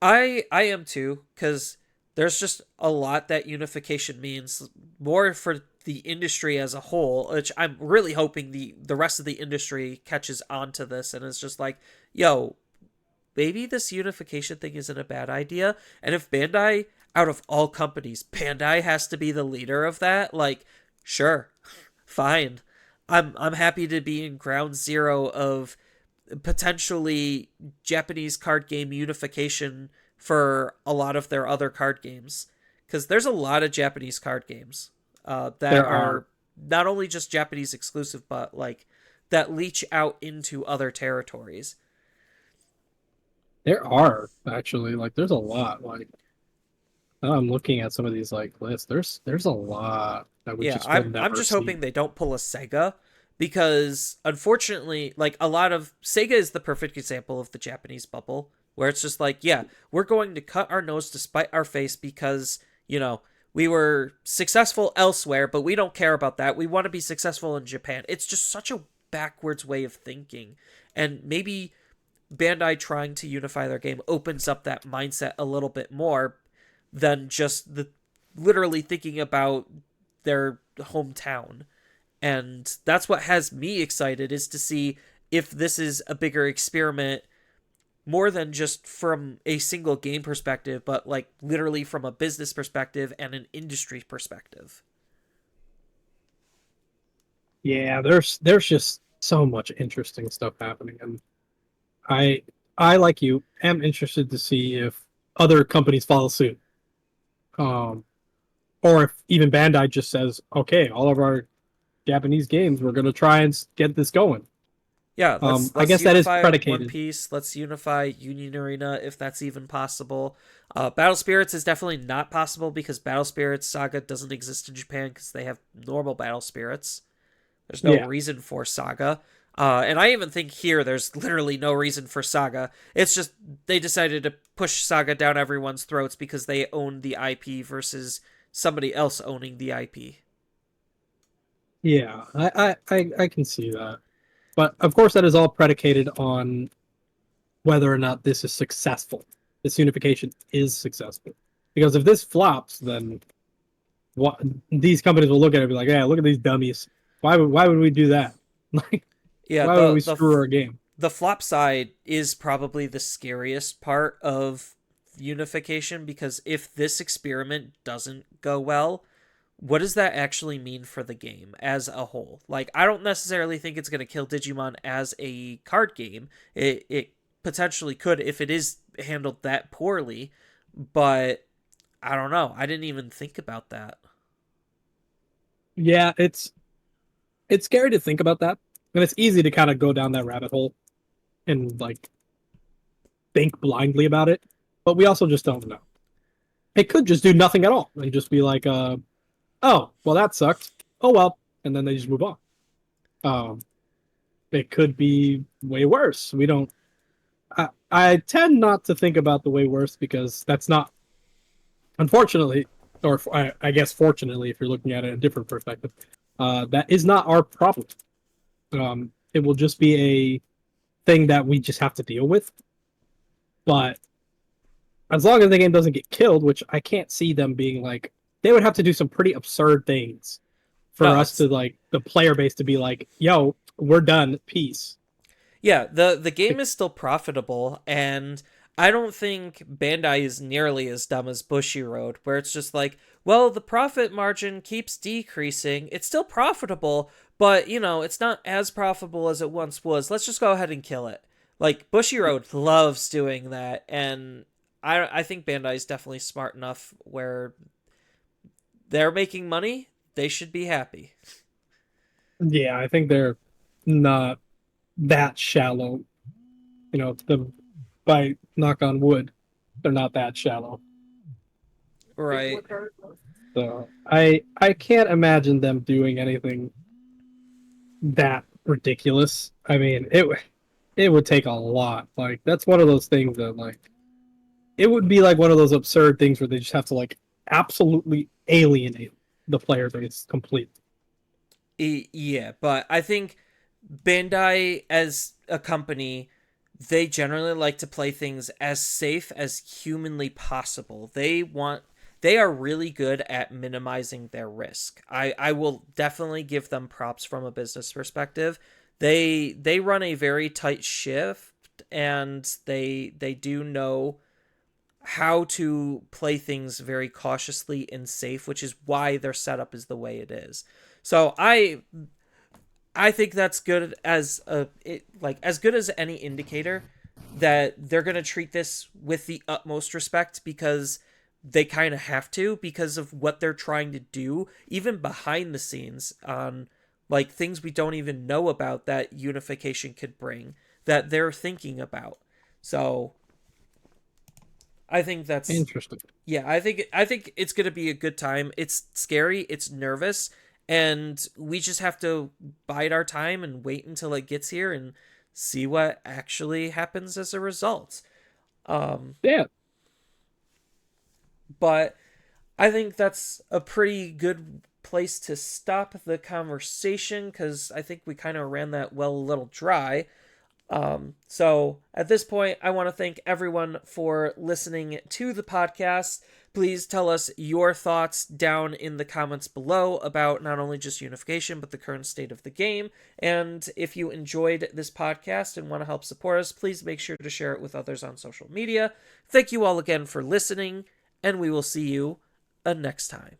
S1: I am too, because there's just a lot that unification means more for the industry as a whole, which I'm really hoping the rest of the industry catches on to this and is just like, yo, maybe this unification thing isn't a bad idea. And if Bandai, out of all companies, Bandai has to be the leader of that, like, sure, fine. I'm happy to be in ground zero of potentially Japanese card game unification for a lot of their other card games. Because there's a lot of Japanese card games that
S2: There are
S1: are not only just Japanese exclusive, but like that leach out into other territories.
S2: there are actually like there's a lot like now I'm looking at some of these like lists. There's a lot that we
S1: Yeah,
S2: just will
S1: I'm
S2: never
S1: just
S2: see.
S1: hoping they don't pull a Sega because unfortunately, like a lot of Sega is the perfect example of the Japanese bubble where it's just like, yeah, we're going to cut our nose to spite our face because, we were successful elsewhere, but we don't care about that. We want to be successful in Japan. It's just such a backwards way of thinking. And maybe Bandai trying to unify their game opens up that mindset a little bit more than just the literally thinking about their hometown. And that's what has me excited is to see if this is a bigger experiment more than just from a single game perspective, but like literally from a business perspective and an industry perspective.
S2: Yeah, there's just so much interesting stuff happening, and I I like you am interested to see if other companies follow suit. Um, or if even Bandai just says, okay, all of our Japanese games, we're gonna try and get this going.
S1: Yeah,
S2: I
S1: let's
S2: guess that is
S1: unify One
S2: predicated.
S1: Piece. Let's unify Union Arena if that's even possible. Battle Spirits is definitely not possible because Battle Spirits Saga doesn't exist in Japan because they have normal Battle Spirits. There's no
S2: Yeah,
S1: reason for Saga. And I even think here there's literally no reason for Saga. It's just they decided to push Saga down everyone's throats because they own the IP versus somebody else owning the IP.
S2: yeah, I can see that. But of course, that is all predicated on whether or not this is successful. This unification is successful. Because if this flops, then what these companies will look at it and be like, "Yeah, look at these dummies. Why would we do that? Like,
S1: Yeah,
S2: why would we screw our game?"
S1: the flop side is probably the scariest part of unification because if this experiment doesn't go well, what does that actually mean for the game as a whole? Like, I don't necessarily think it's going to kill Digimon as a card game. It potentially could if it is handled that poorly, but I don't know. I didn't even think about that.
S2: Yeah, it's scary to think about that, and it's easy to kind of go down that rabbit hole and like think blindly about it. But we also just don't know. It could just do nothing at all and just be like, oh, well, that sucked. Oh well, and then they just move on. Um, it could be way worse. We don't. I tend not to think about the way worse because that's not, unfortunately, or I guess fortunately, if you're looking at it in a different perspective, that is not our problem. It will just be a thing that we just have to deal with. But as long as the game doesn't get killed, which I can't see them being like, they would have to do some pretty absurd things for
S1: No,
S2: us
S1: it's
S2: to like the player base to be like, yo, we're done, peace.
S1: yeah, the game is still profitable, and I don't think Bandai is nearly as dumb as Bushy Road, where it's just like, well, the profit margin keeps decreasing. It's still profitable, but it's not as profitable as it once was. Let's just go ahead and kill it. Like Bushy Road loves doing that, and I think Bandai is definitely smart enough where they're making money, they should be happy.
S2: Yeah, I think they're not that shallow. The by knock on wood, they're not that shallow.
S1: Right.
S2: So I can't imagine them doing anything that ridiculous. I mean, it would take a lot. Like that's one of those things that like it would be like one of those absurd things where they just have to like absolutely alienate the player base completely.
S1: Yeah, but I think Bandai as a company, they generally like to play things as safe as humanly possible. They are really good at minimizing their risk. I will definitely give them props from a business perspective. They run a very tight shift, and they do know how to play things very cautiously and safe, which is why their setup is the way it is. So I think that's good as as good as any indicator that they're going to treat this with the utmost respect, because they kind of have to, because of what they're trying to do even behind the scenes on like things we don't even know about that unification could bring, that they're thinking about. So I think that's
S2: Interesting.
S1: yeah, I think it's going to be a good time. It's scary, it's nervous, and we just have to bide our time and wait until it gets here and see what actually happens as a result. Um,
S2: Yeah,
S1: but I think that's a pretty good place to stop the conversation, because I think we kind of ran that well a little dry. So at this point, I want to thank everyone for listening to the podcast. Please tell us your thoughts down in the comments below about not only just unification, but the current state of the game. And if you enjoyed this podcast and want to help support us, please make sure to share it with others on social media. Thank you all again for listening, and we will see you next time.